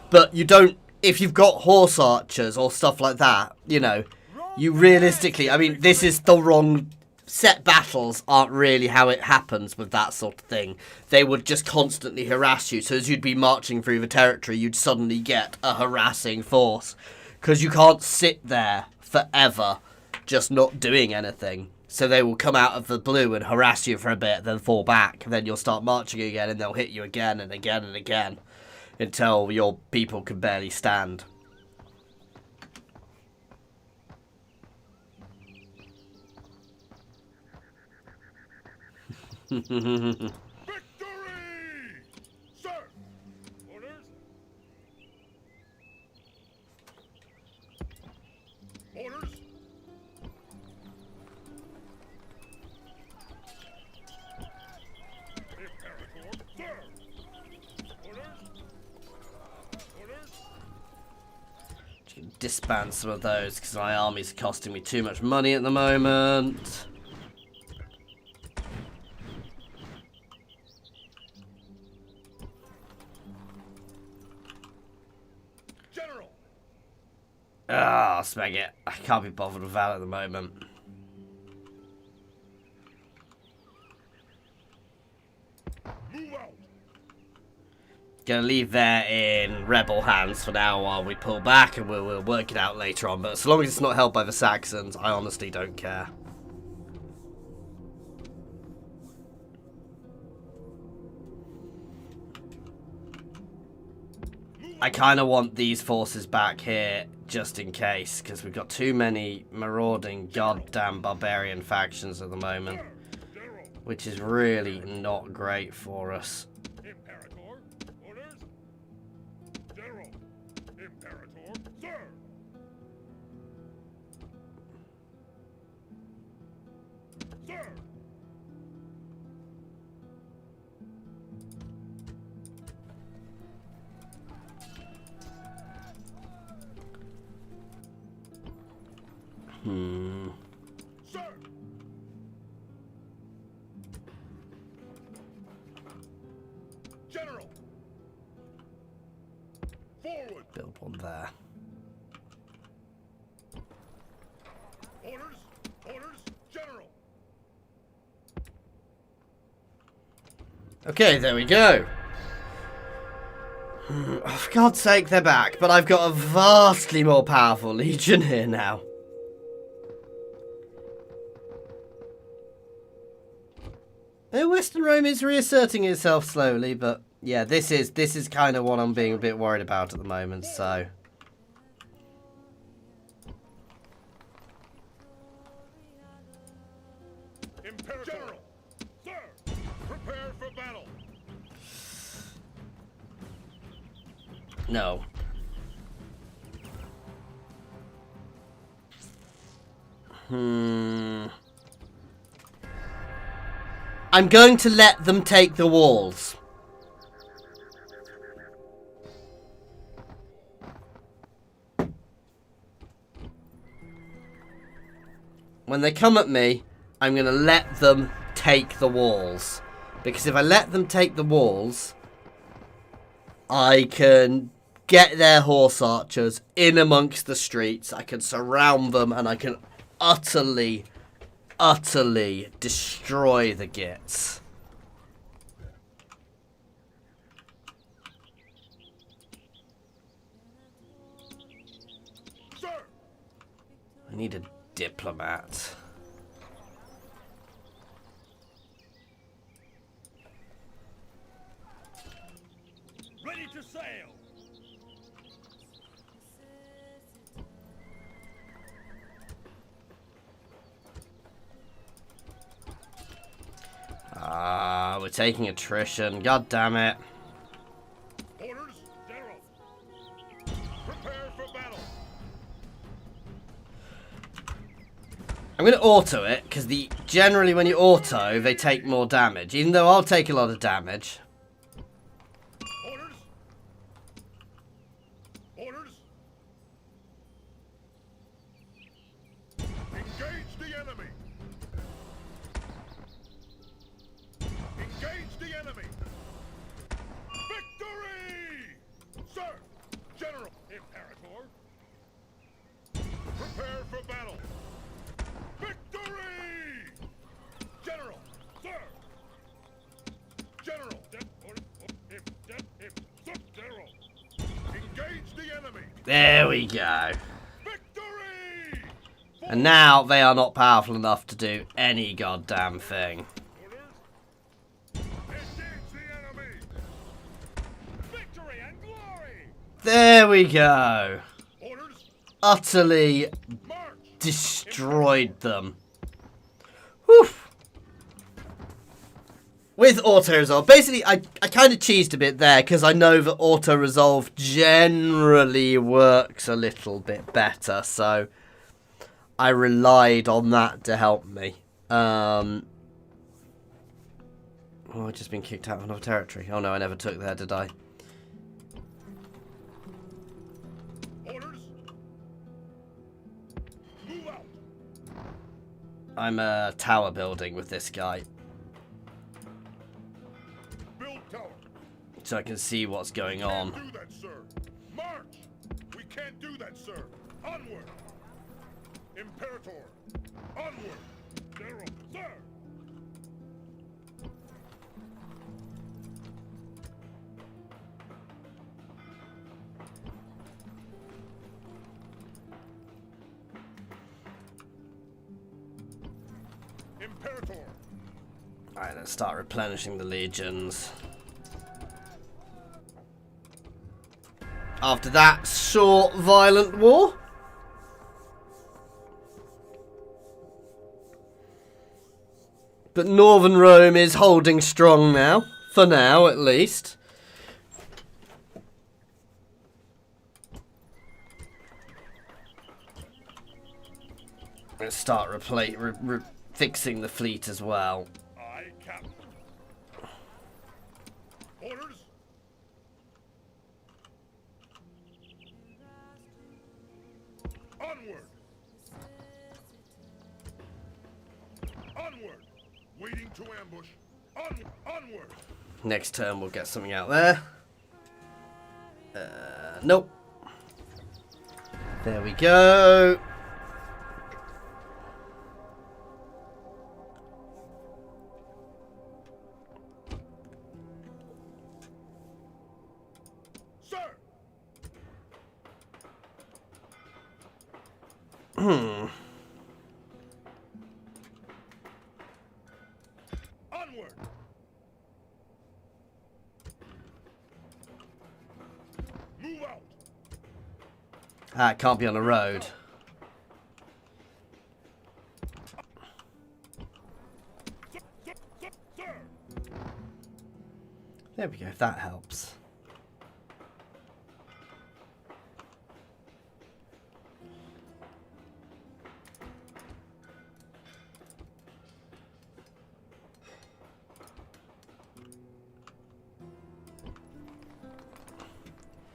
But you don't, if you've got horse archers or stuff like that, you know, you realistically, I mean, this is the wrong, set battles aren't really how it happens with that sort of thing. They would just constantly harass you. So as you'd be marching through the territory, you'd suddenly get a harassing force. Because you can't sit there forever just not doing anything. So they will come out of the blue and harass you for a bit, then fall back. And then you'll start marching again, and they'll hit you again and again and again. Until your people can barely stand. Victory! Sir! Orders? Orders? Imperator, sir! Orders? Orders? Disband some of those, because my army's costing me too much money at the moment. General! Ah, spag it. I can't be bothered with that at the moment. Move out! Gonna leave that in rebel hands for now while we pull back, and we'll work it out later on. But as long as it's not held by the Saxons, I honestly don't care. I kind of want these forces back here just in case, because we've got too many marauding goddamn barbarian factions at the moment, which is really not great for us. Imperator, orders? General! Imperator, sir! Sir! Sir! General! Forward! Build one there. Orders! Orders! General! Okay, there we go. Oh, for God's sake, they're back, but I've got a vastly more powerful legion here now. Western Rome is reasserting itself slowly, but yeah, this is kind of what I'm being a bit worried about at the moment, so. Imperator! General! Sir! Prepare for battle! No. I'm going to let them take the walls. When they come at me, I'm going to let them take the walls. Because if I let them take the walls, I can get their horse archers in amongst the streets. I can surround them and I can utterly destroy the Gits. Sir! I need a diplomat. Ready to sail! Ah, we're taking attrition. God damn it. Orders, General! Prepare for battle! I'm going to auto it, because generally when you auto, they take more damage. Even though I'll take a lot of damage. Orders! Orders! Engage enemy! Engage the enemy! Victory! Sir! General! Imperator! Prepare for battle! Victory! General! Sir! General! General! Engage the enemy! There we go. Victory! And now they are not powerful enough to do any goddamn thing. Engage the enemy! Victory and glory! There we go. Orders! Utterly March! destroyed them. Whew. With auto-resolve, basically I kind of cheesed a bit there because I know that auto-resolve generally works a little bit better, so I relied on that to help me. Oh, I've just been kicked out of another territory. Oh no, I never took there, did I? Orders! Move out! I'm a tower building with this guy, Build tower! so I can see what's going on. Can't do that, sir! March! We can't do that, sir! Onward! Imperator! Onward! General! Sir! Imperator! Alright, let's start replenishing the legions. After that short, violent war. But Northern Rome is holding strong now. For now, at least. Let's start fixing the fleet as well. Aye, Captain. Orders? Onward! Onward! Waiting to ambush. Onward! Next turn we'll get something out there. Nope. There we go. Sir! Onward! Move out! Ah, it can't be on the road. Sir! There we go, that helps.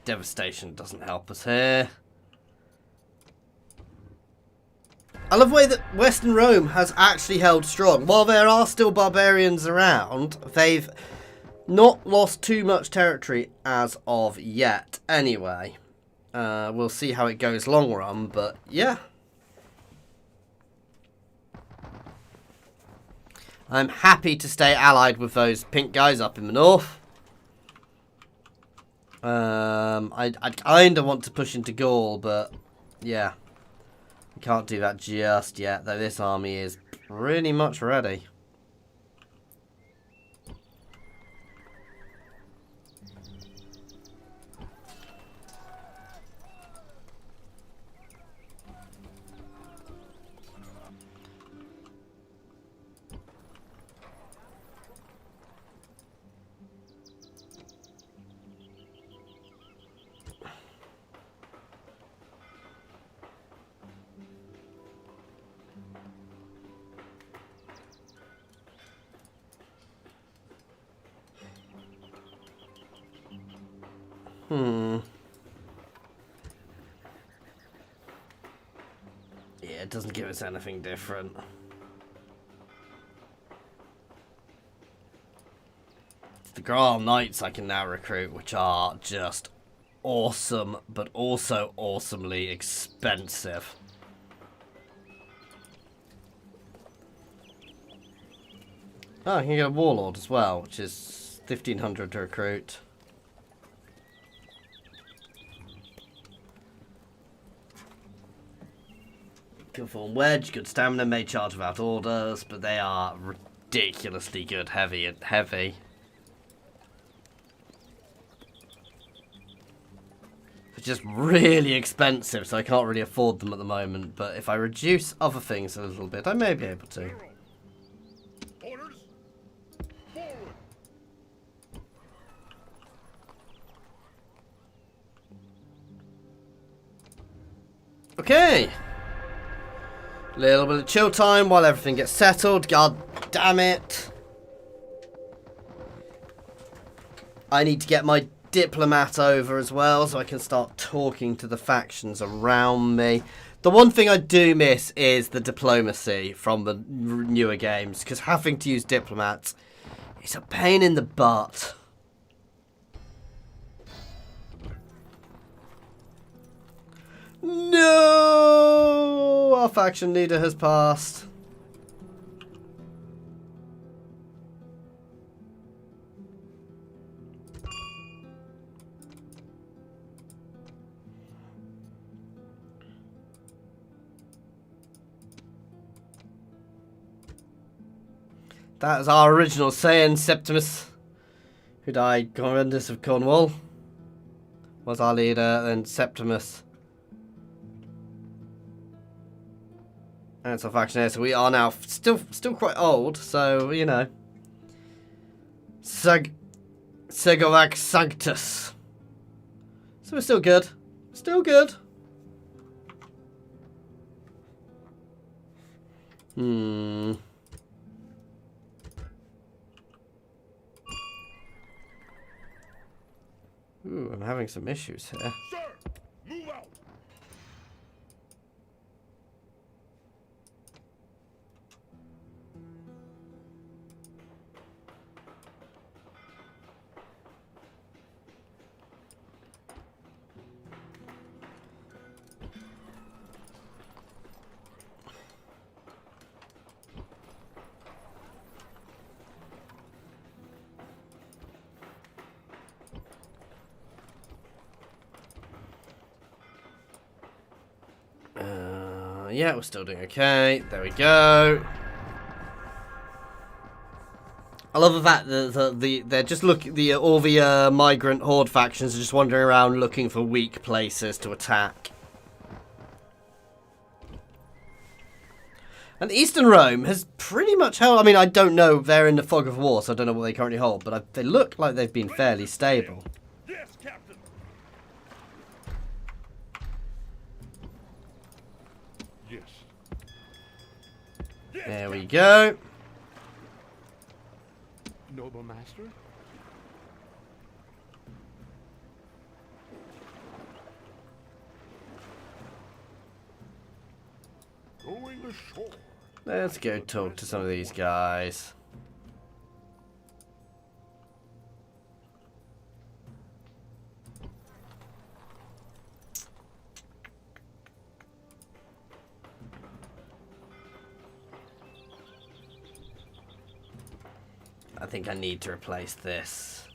Devastation doesn't help us here. I love the way that Western Rome has actually held strong. While there are still barbarians around, they've not lost too much territory as of yet. Anyway, we'll see how it goes long run, but yeah. I'm happy to stay allied with those pink guys up in the north. I kind of want to push into Gaul, but yeah. We can't do that just yet, though this army is pretty much ready. it doesn't give us anything different. The Graal Knights I can now recruit, which are just awesome, but also awesomely expensive. Oh, I can get a Warlord as well, which is 1,500 to recruit. Good form wedge, good stamina, may charge without orders, but they are ridiculously good heavy. They're just really expensive, so I can't really afford them at the moment. But if I reduce other things a little bit, I may be able to. Orders. Forward. Okay. Little bit of chill time while everything gets settled. God damn it. I need to get my diplomat over as well so I can start talking to the factions around me. The one thing I do miss is the diplomacy from the newer games, because having to use diplomats is a pain in the butt. No! Our faction leader has passed. That is our original Saiyan Septimus, who died Corvinus of Cornwall. Was our leader, then Septimus. And it's our faction here, so we are now still quite old, so, you know. Segovac Sanctus. So we're still good. Still good. Ooh, I'm having some issues here. Sir, move out. Yeah, we're still doing okay. There we go. I love the fact that they're just all the migrant horde factions are just wandering around looking for weak places to attack. And Eastern Rome has pretty much held. I mean, I don't know. They're in the fog of war, so I don't know what they currently hold. But they look like they've been fairly stable. Yes, Captain. Yes. Yes, There we go. Noble master. Going ashore. Let's go talk to some of these guys. I think I need to replace this.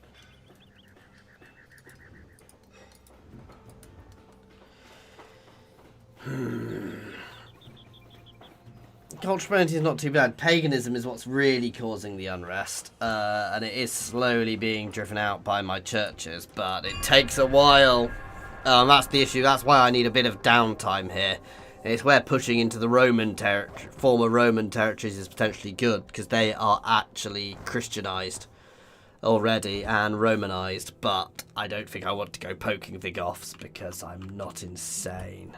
Cultural penalty is not too bad. Paganism is what's really causing the unrest, and it is slowly being driven out by my churches, but it takes a while. That's the issue. That's why I need a bit of downtime here. It's where pushing into the Roman former Roman territories is potentially good, because they are actually Christianized already and Romanized, but I don't think I want to go poking the Goths because I'm not insane.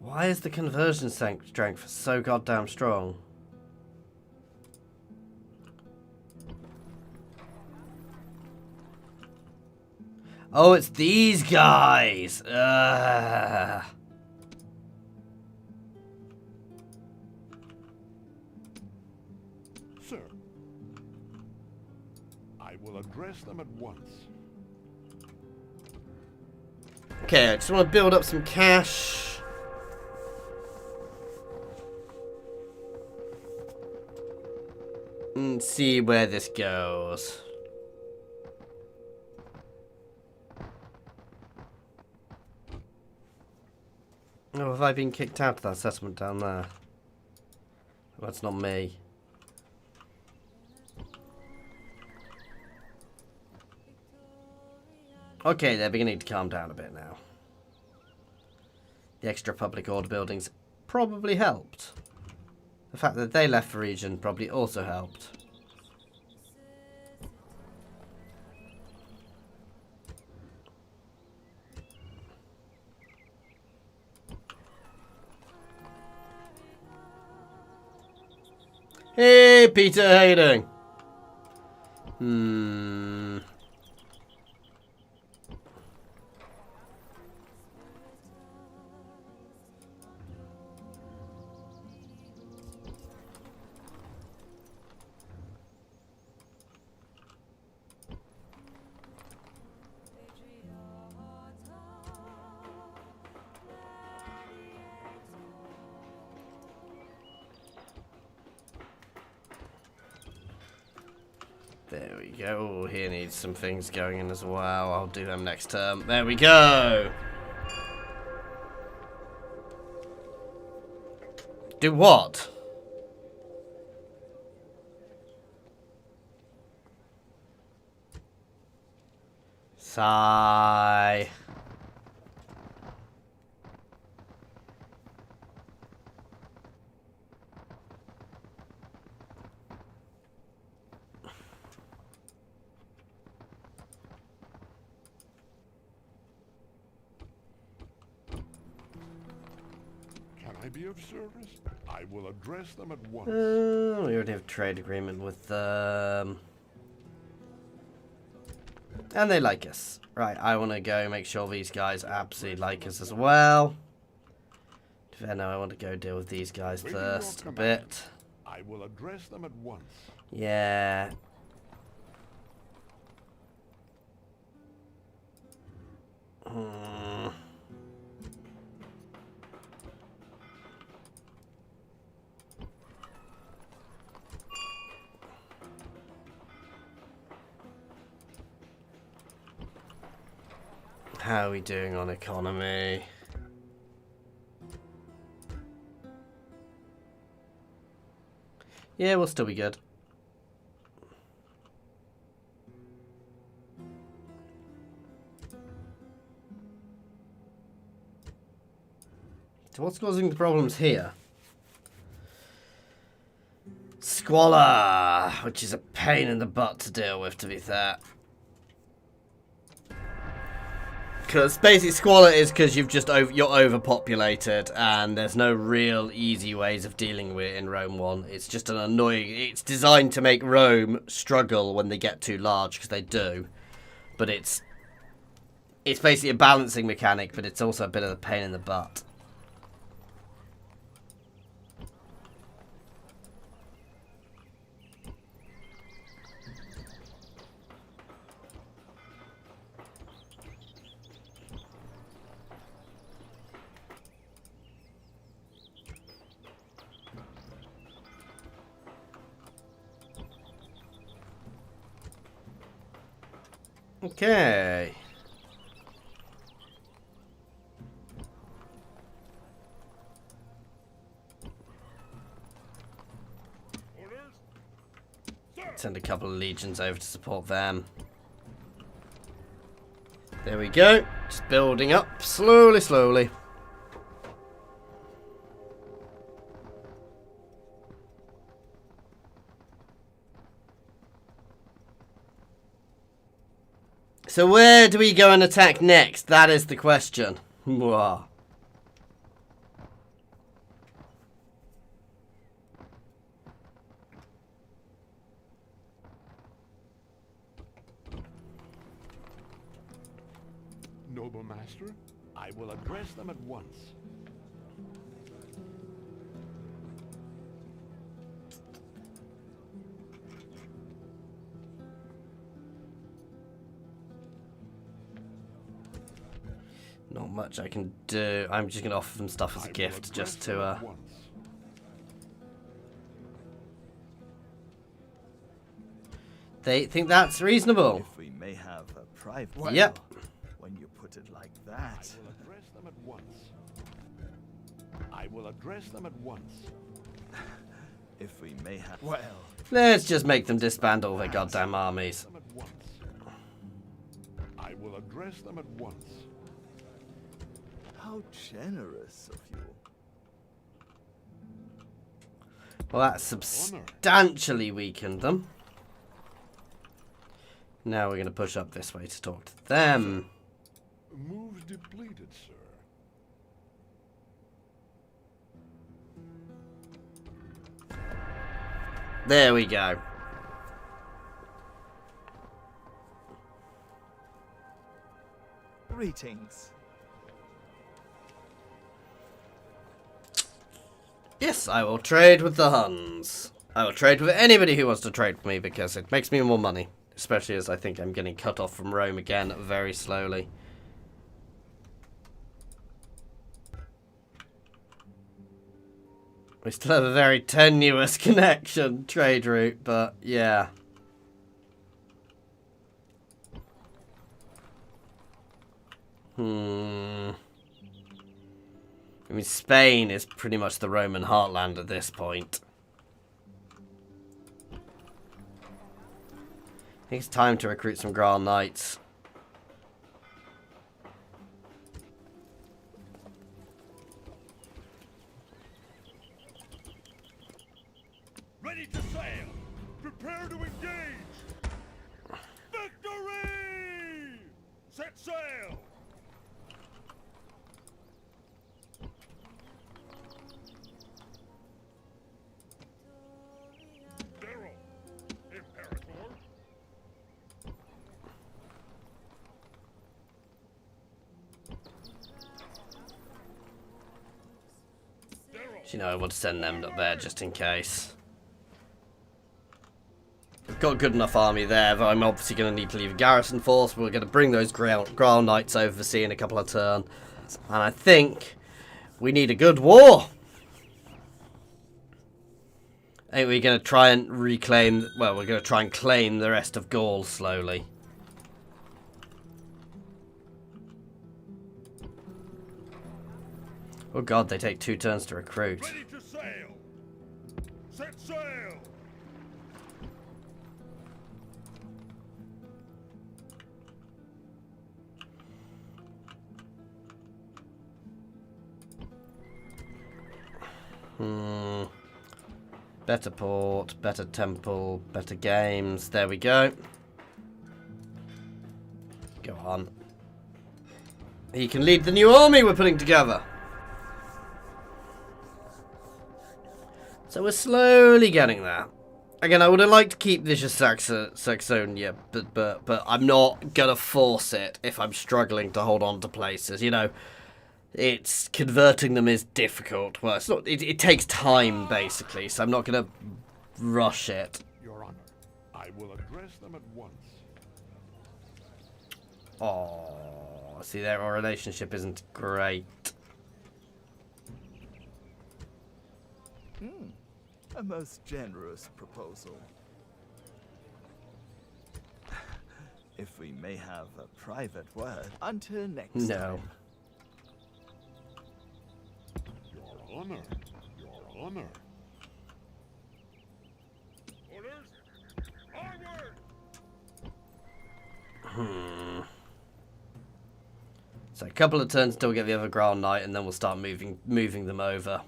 Why is the conversion strength so goddamn strong? Oh, it's these guys! Ugh. Sir, I will address them at once. Okay, I just want to build up some cash. And see where this goes. Oh, have I been kicked out of that settlement down there? Well, that's not me. Okay, they're beginning to calm down a bit now. The extra public order buildings probably helped. The fact that they left the region probably also helped. Hey, Peter, how you doing? There we go. Here needs some things going in as well. I'll do them next term. There we go. Do what? Sigh. Be of service? I will address them at once. We already have a trade agreement with them. And they like us. Right, I want to go make sure these guys absolutely like us as well. No, I want to go deal with these guys first a bit. I will address them at once. Yeah. How are we doing on economy? Yeah, we'll still be good. So what's causing the problems here? Squalor, which is a pain in the butt to deal with, to be fair. Because basically squalor is because you're overpopulated and there's no real easy ways of dealing with it in Rome 1. It's just an annoying... It's designed to make Rome struggle when they get too large, because they do. But it's basically a balancing mechanic, but it's also a bit of a pain in the butt. Okay. Send a couple of legions over to support them. There we go. Just building up slowly, slowly. So where do we go and attack next? That is the question. Mwah. noble master. I will address them at once. Not much I can do. I'm just going to offer them stuff as a gift, just to... They think that's reasonable. If we may have a private... Well, Yep. when you put it like that. I will address them at once. I will address them at once. If we may have... Well... Let's just make them disband all their goddamn armies. I will address them at once. How generous of you. Well, that substantially weakened them. Now we're going to push up this way to talk to them. Moves depleted, sir. There we go. Greetings. Yes, I will trade with the Huns. I will trade with anybody who wants to trade with me because it makes me more money. Especially as I think I'm getting cut off from Rome again very slowly. We still have a very tenuous connection, trade route, but yeah. I mean, Spain is pretty much the Roman heartland at this point. I think it's time to recruit some Graal Knights. Ready to sail! Prepare to engage! Victory! Set sail! Daryl, Imperator. You know, I want to send them up there just in case. We've got a good enough army there, but I'm obviously going to need to leave a garrison force. We're going to bring those Graal Knights over the sea in a couple of turns. And I think we need a good war. I think we're going to try and reclaim... Well, we're going to try and claim the rest of Gaul slowly. Oh god, they take 2 turns to recruit. Ready to sail! Set sail! Better port, better temple, better games. There we go. Go on. He can lead the new army we're putting together. So we're slowly getting there. Again, I would have liked to keep Vicious Saxonia, but I'm not gonna force it if I'm struggling to hold on to places. You know, it's converting them is difficult. Well, it's not. It takes time basically, so I'm not gonna rush it. Your Honor, I will address them at once. Oh, see, their relationship isn't great. A most generous proposal. If we may have a private word. Until next time. Your Honor, Your Honor. Orders, onward! So a couple of turns till we get the other Graal Knight, and then we'll start moving them over.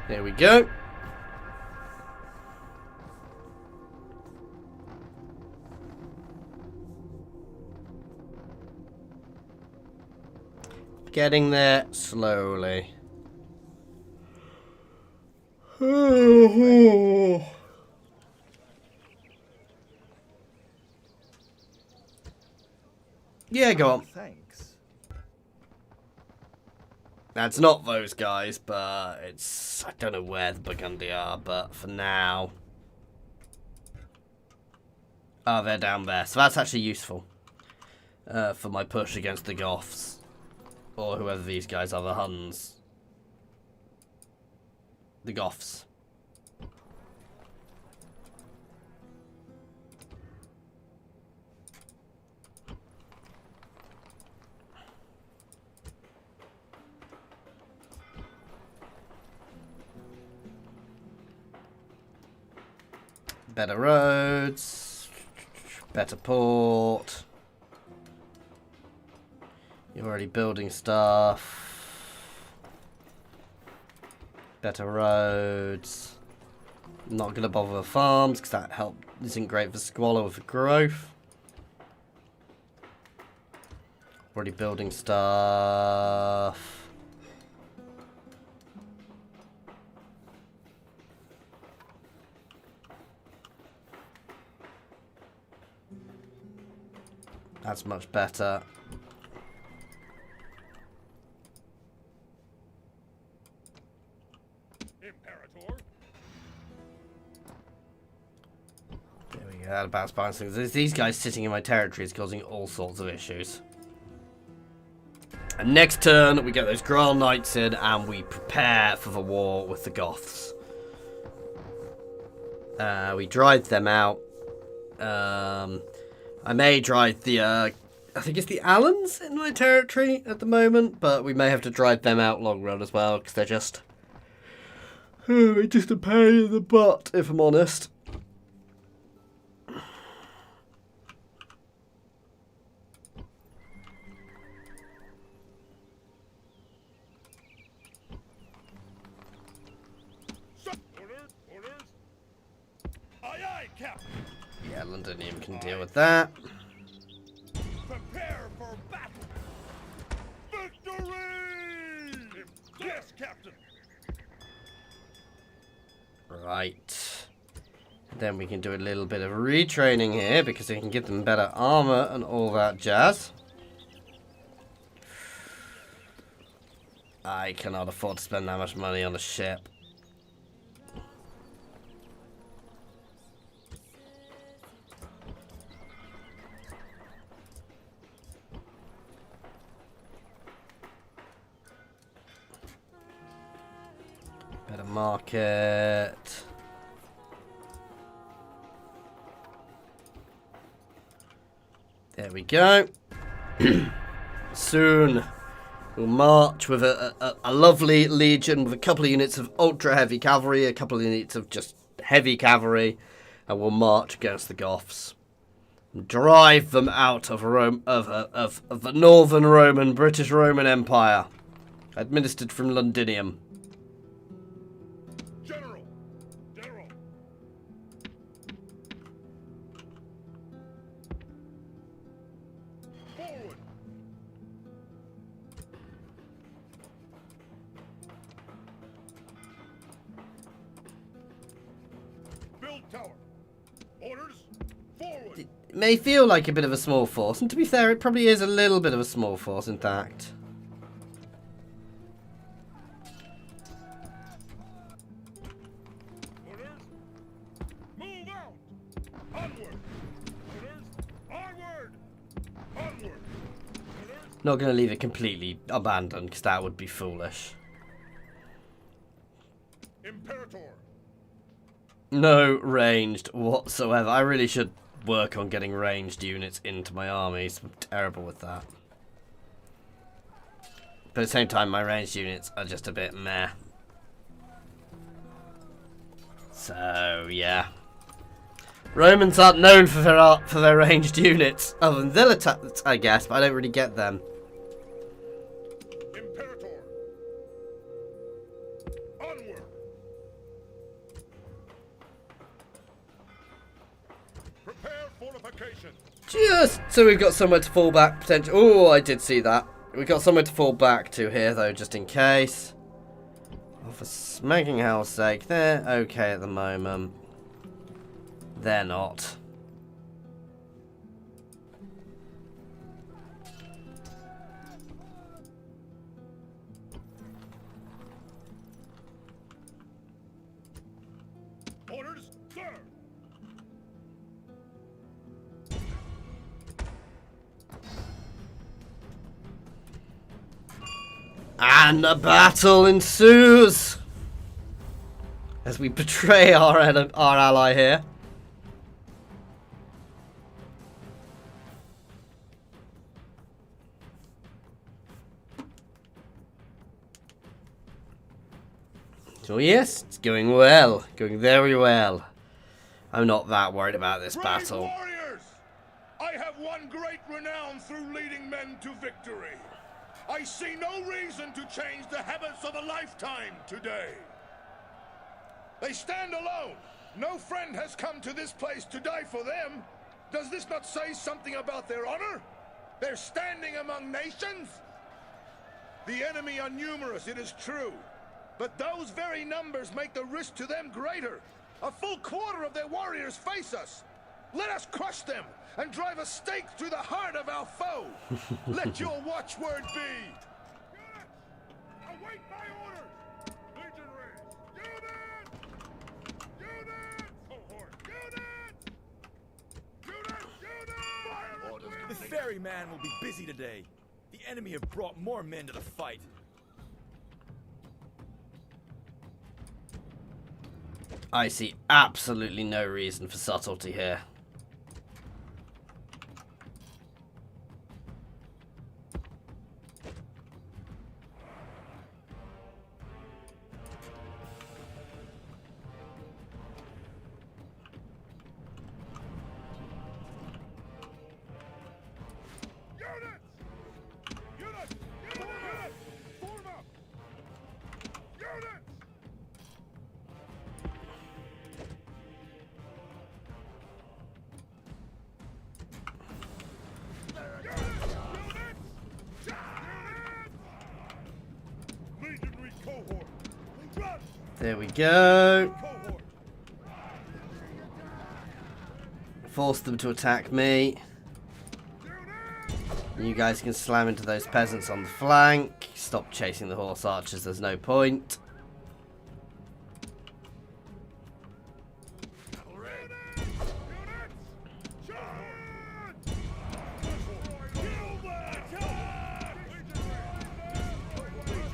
There we go. Getting there slowly. Yeah, go on. Thanks. That's not those guys, but it's... I don't know where the Burgundy are, but for now... Oh, they're down there. So that's actually useful. For my push against the Goths. Or whoever these guys are, the Huns. The Goths. Better roads. Better port. You're already building stuff. Better roads. Not going to bother with farms because that isn't great for squalor with the growth. Already building stuff. That's much better. Imperator. There we go. That about balance things. These guys sitting in my territory is causing all sorts of issues. And next turn, we get those Grail Knights in and we prepare for the war with the Goths. We drive them out. I may drive the, I think it's the Allans in my territory at the moment, but we may have to drive them out long run as well, because they're just a pain in the butt, if I'm honest. Orders. Aye, Captain. Yeah, Londinium can deal with that. Prepare for battle. Victory! Yes, Captain. Right. Then we can do a little bit of retraining here because we can give them better armor and all that jazz. I cannot afford to spend that much money on a ship. Better market. There we go. Soon we'll march with a lovely legion with a couple of units of ultra heavy cavalry, a couple of units of just heavy cavalry, and we'll march against the Goths. And drive them out of the Northern Roman, British Roman Empire, administered from Londinium. General. Forward. Build tower. Orders. Forward. It may feel like a bit of a small force, and to be fair, it probably is a little bit of a small force, in fact. Orders. Move out. Onward. Orders. Onward. Onward. Orders. Not going to leave it completely abandoned, because that would be foolish. Imperator. No ranged whatsoever. I really should work on getting ranged units into my armies. I'm terrible with that. But at the same time, my ranged units are just a bit meh. So, yeah. Romans aren't known for their ranged units. Other than their attacks, I guess, but I don't really get them. Imperator. Onward. Prepare fortification. Just so we've got somewhere to fall back, potentially. Oh, I did see that. We've got somewhere to fall back to here, though, just in case. Oh, for smacking hell's sake, they're okay at the moment. They're not. And a battle ensues as we betray our ally here. So yes, it's going well. Going very well. I'm not that worried about this battle. Warriors! I have won great renown through leading men to victory. I see no reason to change the habits of a lifetime today. They stand alone. No friend has come to this place to die for them. Does this not say something about their honor? They're standing among nations? The enemy are numerous, it is true. But those very numbers make the risk to them greater. A full quarter of their warriors face us. Let us crush them and drive a stake through the heart of our foe. Let your watchword be. Await my orders. Legionaries. Unit. Cohort. Unit. The ferryman will be busy today. The enemy have brought more men to the fight. I see absolutely no reason for subtlety here. There we go. Force them to attack me. You guys can slam into those peasants on the flank. Stop chasing the horse archers, there's no point.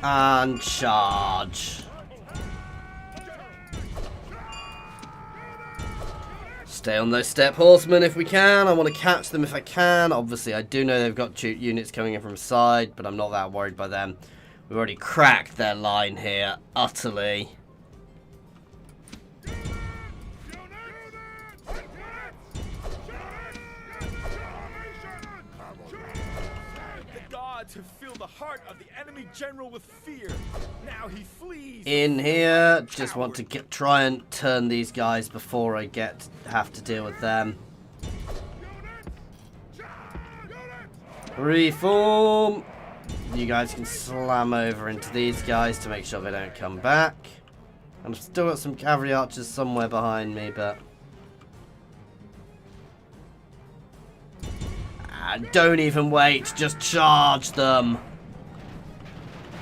And charge. Stay on those step horsemen if we can. I want to catch them if I can. Obviously, I do know they've got units coming in from side, but I'm not that worried by them. We've already cracked their line here utterly. To fill the heart of the enemy general with fear. Now he flees. In here, just want to try and turn these guys before I have to deal with them. Reform. You guys can slam over into these guys to make sure they don't come back. I've still got some cavalry archers somewhere behind me, but don't even wait, just charge them.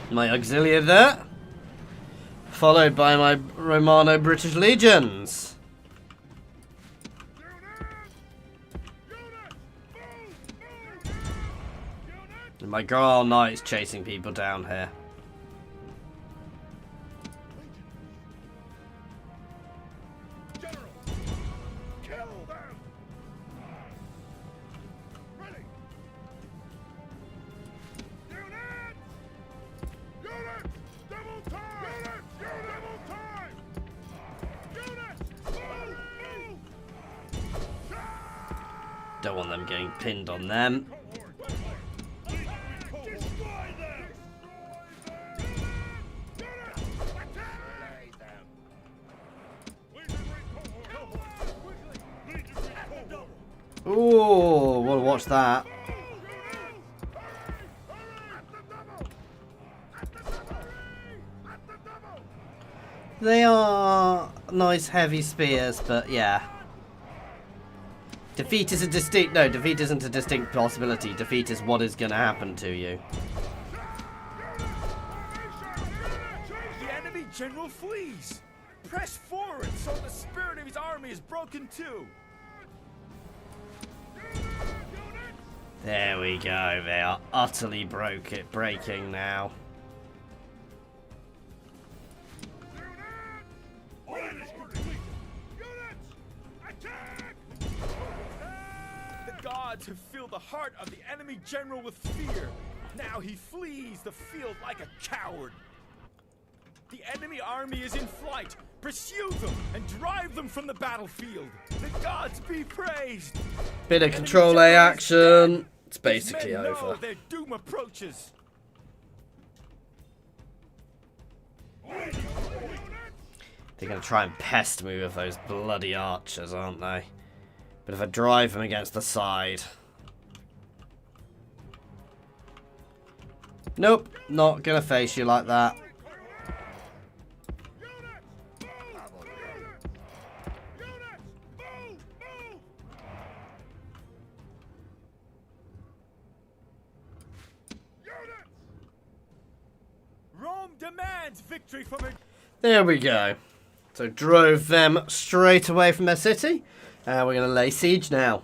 My auxiliary there, followed by my Romano British legions. And my Graal Knights chasing people down here. Don't want them getting pinned on them. Ooh, want to watch that. They are nice heavy spears, but yeah. Defeat isn't a distinct possibility. Defeat is what is going to happen to you. The enemy general flees. Press forward so the spirit of his army is broken too. There we go. They are utterly breaking now. to fill the heart of the enemy general with fear. Now he flees the field like a coward. The enemy army is in flight. Pursue them and drive them from the battlefield. The gods be praised. Bit of Control A action. It's basically Men know over. their doom approaches. They're going to try and pest me with those bloody archers, aren't they? But if I drive them against the side... Nope, not going to face you like that. Rome demands victory from her. There we go. So drove them straight away from their city. And we're going to lay siege now.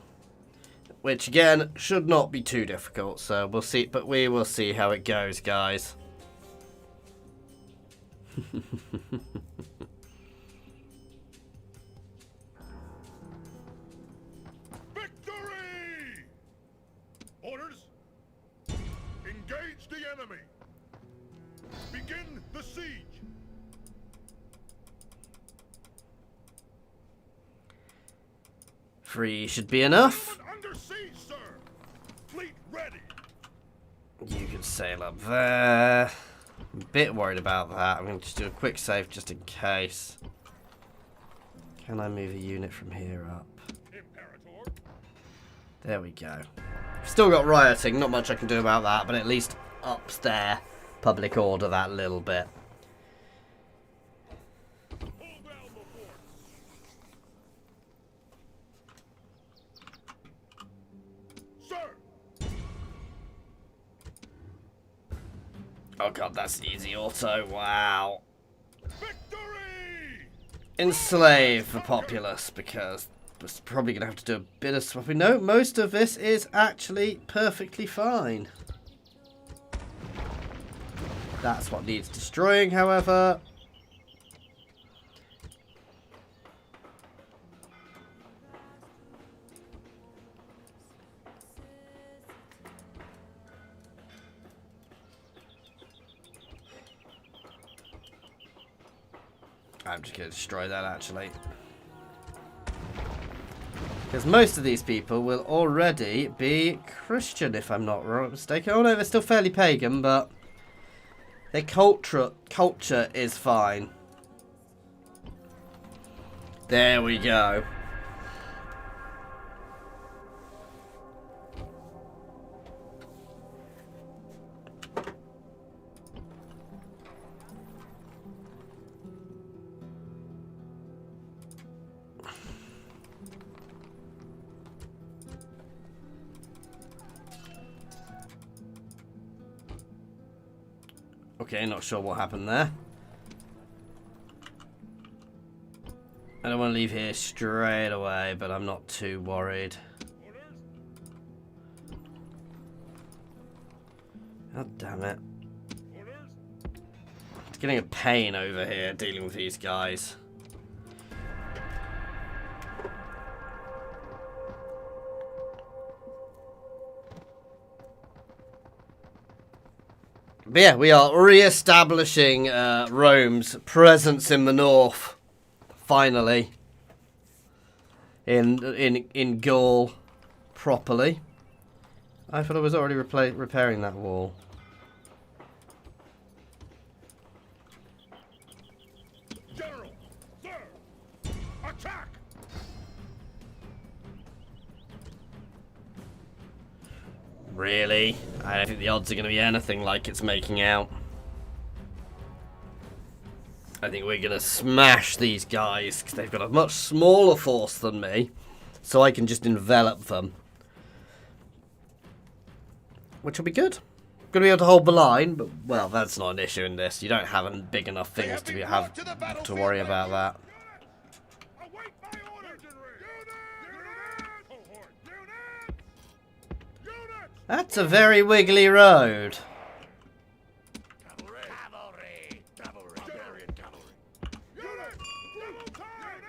Which again, should not be too difficult. So we'll see, but we will see how it goes, guys. Victory! Orders. Engage the enemy. Begin the siege. Three should be enough. Gentlemen under siege, sir. Fleet ready. You can sail up there. I'm a bit worried about that. I'm going to just do a quick save just in case. Can I move a unit from here up? Imperator. There we go. Still got rioting. Not much I can do about that, but at least ups their public order that little bit. Hold down the fort. Sir. Oh god, that's an easy auto. Wow. Victory! Enslave the populace, because we're probably going to have to do a bit of swapping. No, most of this is actually perfectly fine. That's what needs destroying, however. I'm just going to destroy that, actually. Because most of these people will already be Christian, if I'm not mistaken. Oh no, they're still fairly pagan, but their culture is fine. There we go. Okay, not sure what happened there. I don't want to leave here straight away, but I'm not too worried. God damn it. It's getting a pain over here dealing with these guys. But yeah, we are re-establishing Rome's presence in the north. Finally. In Gaul. Properly. I thought I was already repairing that wall. General, sir, attack! Really? I don't think the odds are going to be anything like it's making out. I think we're going to smash these guys because they've got a much smaller force than me. So I can just envelop them. Which will be good. Going to be able to hold the line, but, well, that's not an issue in this. You don't have big enough things to worry about that. Await my orders! Cohort! Unit! That's a very wiggly road. Cavalry! Barbarian cavalry! Unit! Double time!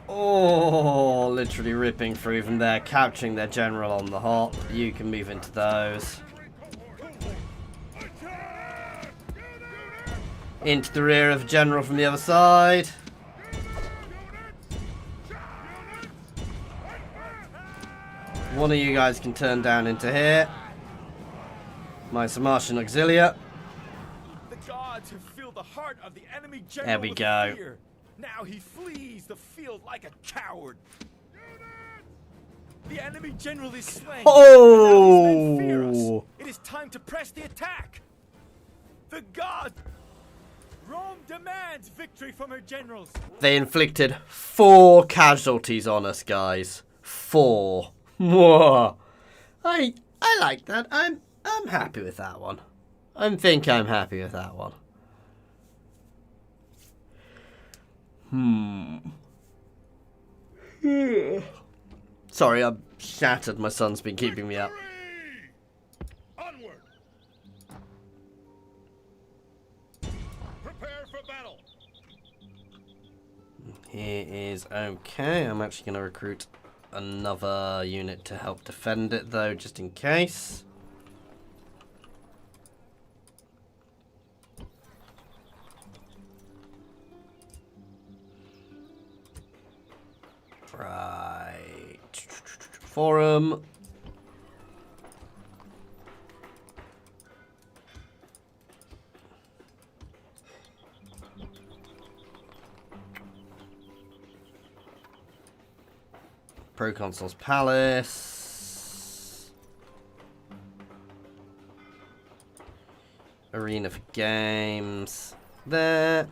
Oh, literally ripping through from there, capturing their general on the hop. You can move into those. Into the rear of general from the other side. One of you guys can turn down into here. My Martian Auxilia. The gods have filled the heart of the enemy general There we with go. fear. Now he flees the field like a coward. The enemy general is slain. Oh! Now his men fear us. It is time to press the attack. The god. Rome demands victory from her generals. They inflicted 4 casualties on us, guys. 4. Whoa. I like that. I'm happy with that one. I think I'm happy with that one. Sorry, I'm shattered. My son's been keeping me up. Onward. Prepare for battle. He is okay. I'm actually going to recruit another unit to help defend it, though, just in case. Right. Forum. Proconsul's Palace. Arena for Games. There.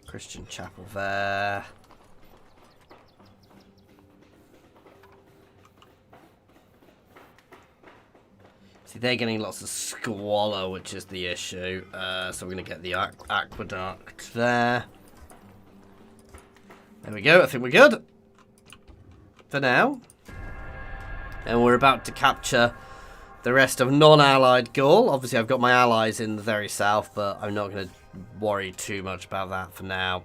Christian Chapel there. See, they're getting lots of squalor, which is the issue. So we're going to get the aqueduct there. There we go. I think we're good. For now. And we're about to capture the rest of non-allied Gaul. Obviously, I've got my allies in the very south, but I'm not going to worry too much about that for now.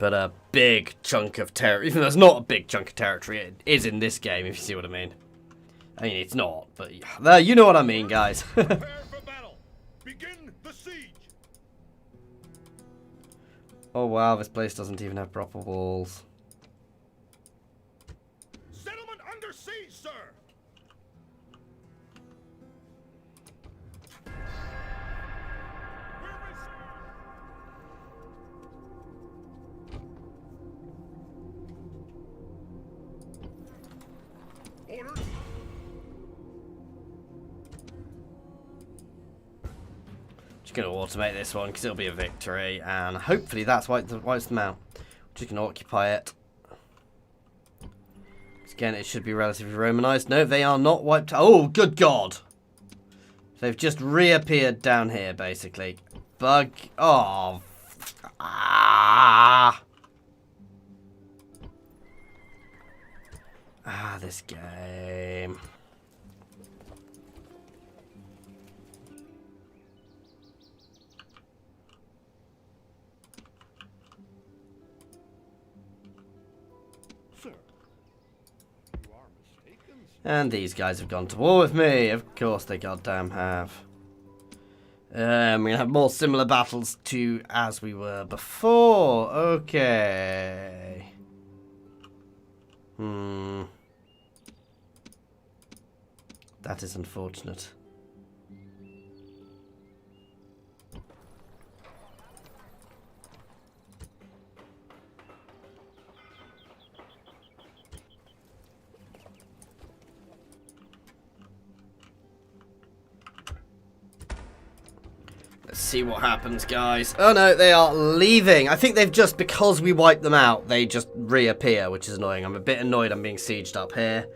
But a big chunk of territory, even though it's not a big chunk of territory, it is in this game, if you see what I mean. I mean, it's not, but you know what I mean, guys. Prepare for battle. Begin the siege. Oh wow, this place doesn't even have proper walls. Settlement under siege, sir. Orders. Just going to automate this one because it'll be a victory, and hopefully that's wipes them out. Just going to occupy it. Again, it should be relatively Romanized. No, they are not wiped. Oh, good God! They've just reappeared down here, basically. Bug. Oh. Ah. Ah, this game. Sir. You are mistaken. And these guys have gone to war with me. Of course they goddamn have. We're going to have more similar battles to as we were before. Okay. That is unfortunate. Let's see what happens, guys. Oh no, they are leaving. I think they've just, because we wiped them out, they just reappear, which is annoying. I'm a bit annoyed I'm being sieged up here,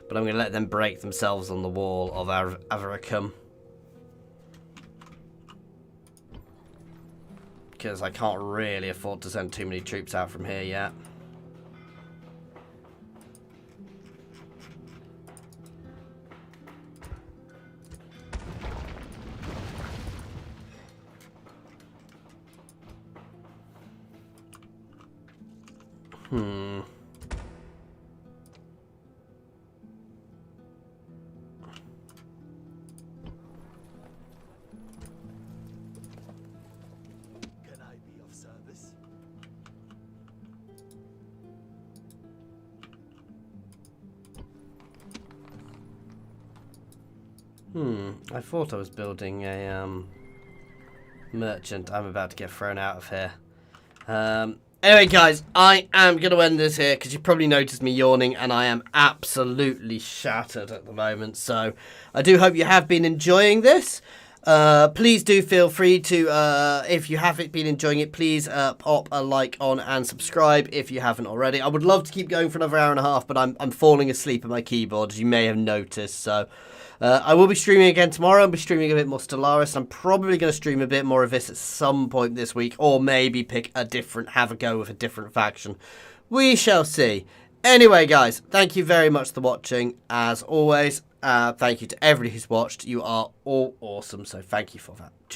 but I'm going to let them break themselves on the wall of Avaricum. because I can't really afford to send too many troops out from here yet. Can I be of service? I thought I was building a merchant. I'm about to get thrown out of here. Anyway, guys, I am going to end this here because you probably noticed me yawning and I am absolutely shattered at the moment. So I do hope you have been enjoying this. Please do feel free to, if you haven't been enjoying it, please pop a like on and subscribe if you haven't already. I would love to keep going for another hour and a half, but I'm falling asleep at my keyboard, as you may have noticed. So I will be streaming again tomorrow. I'll be streaming a bit more Stellaris. I'm probably going to stream a bit more of this at some point this week, or maybe have a go with a different faction. We shall see. Anyway, guys, thank you very much for watching. As always, thank you to everybody who's watched. You are all awesome, so thank you for that.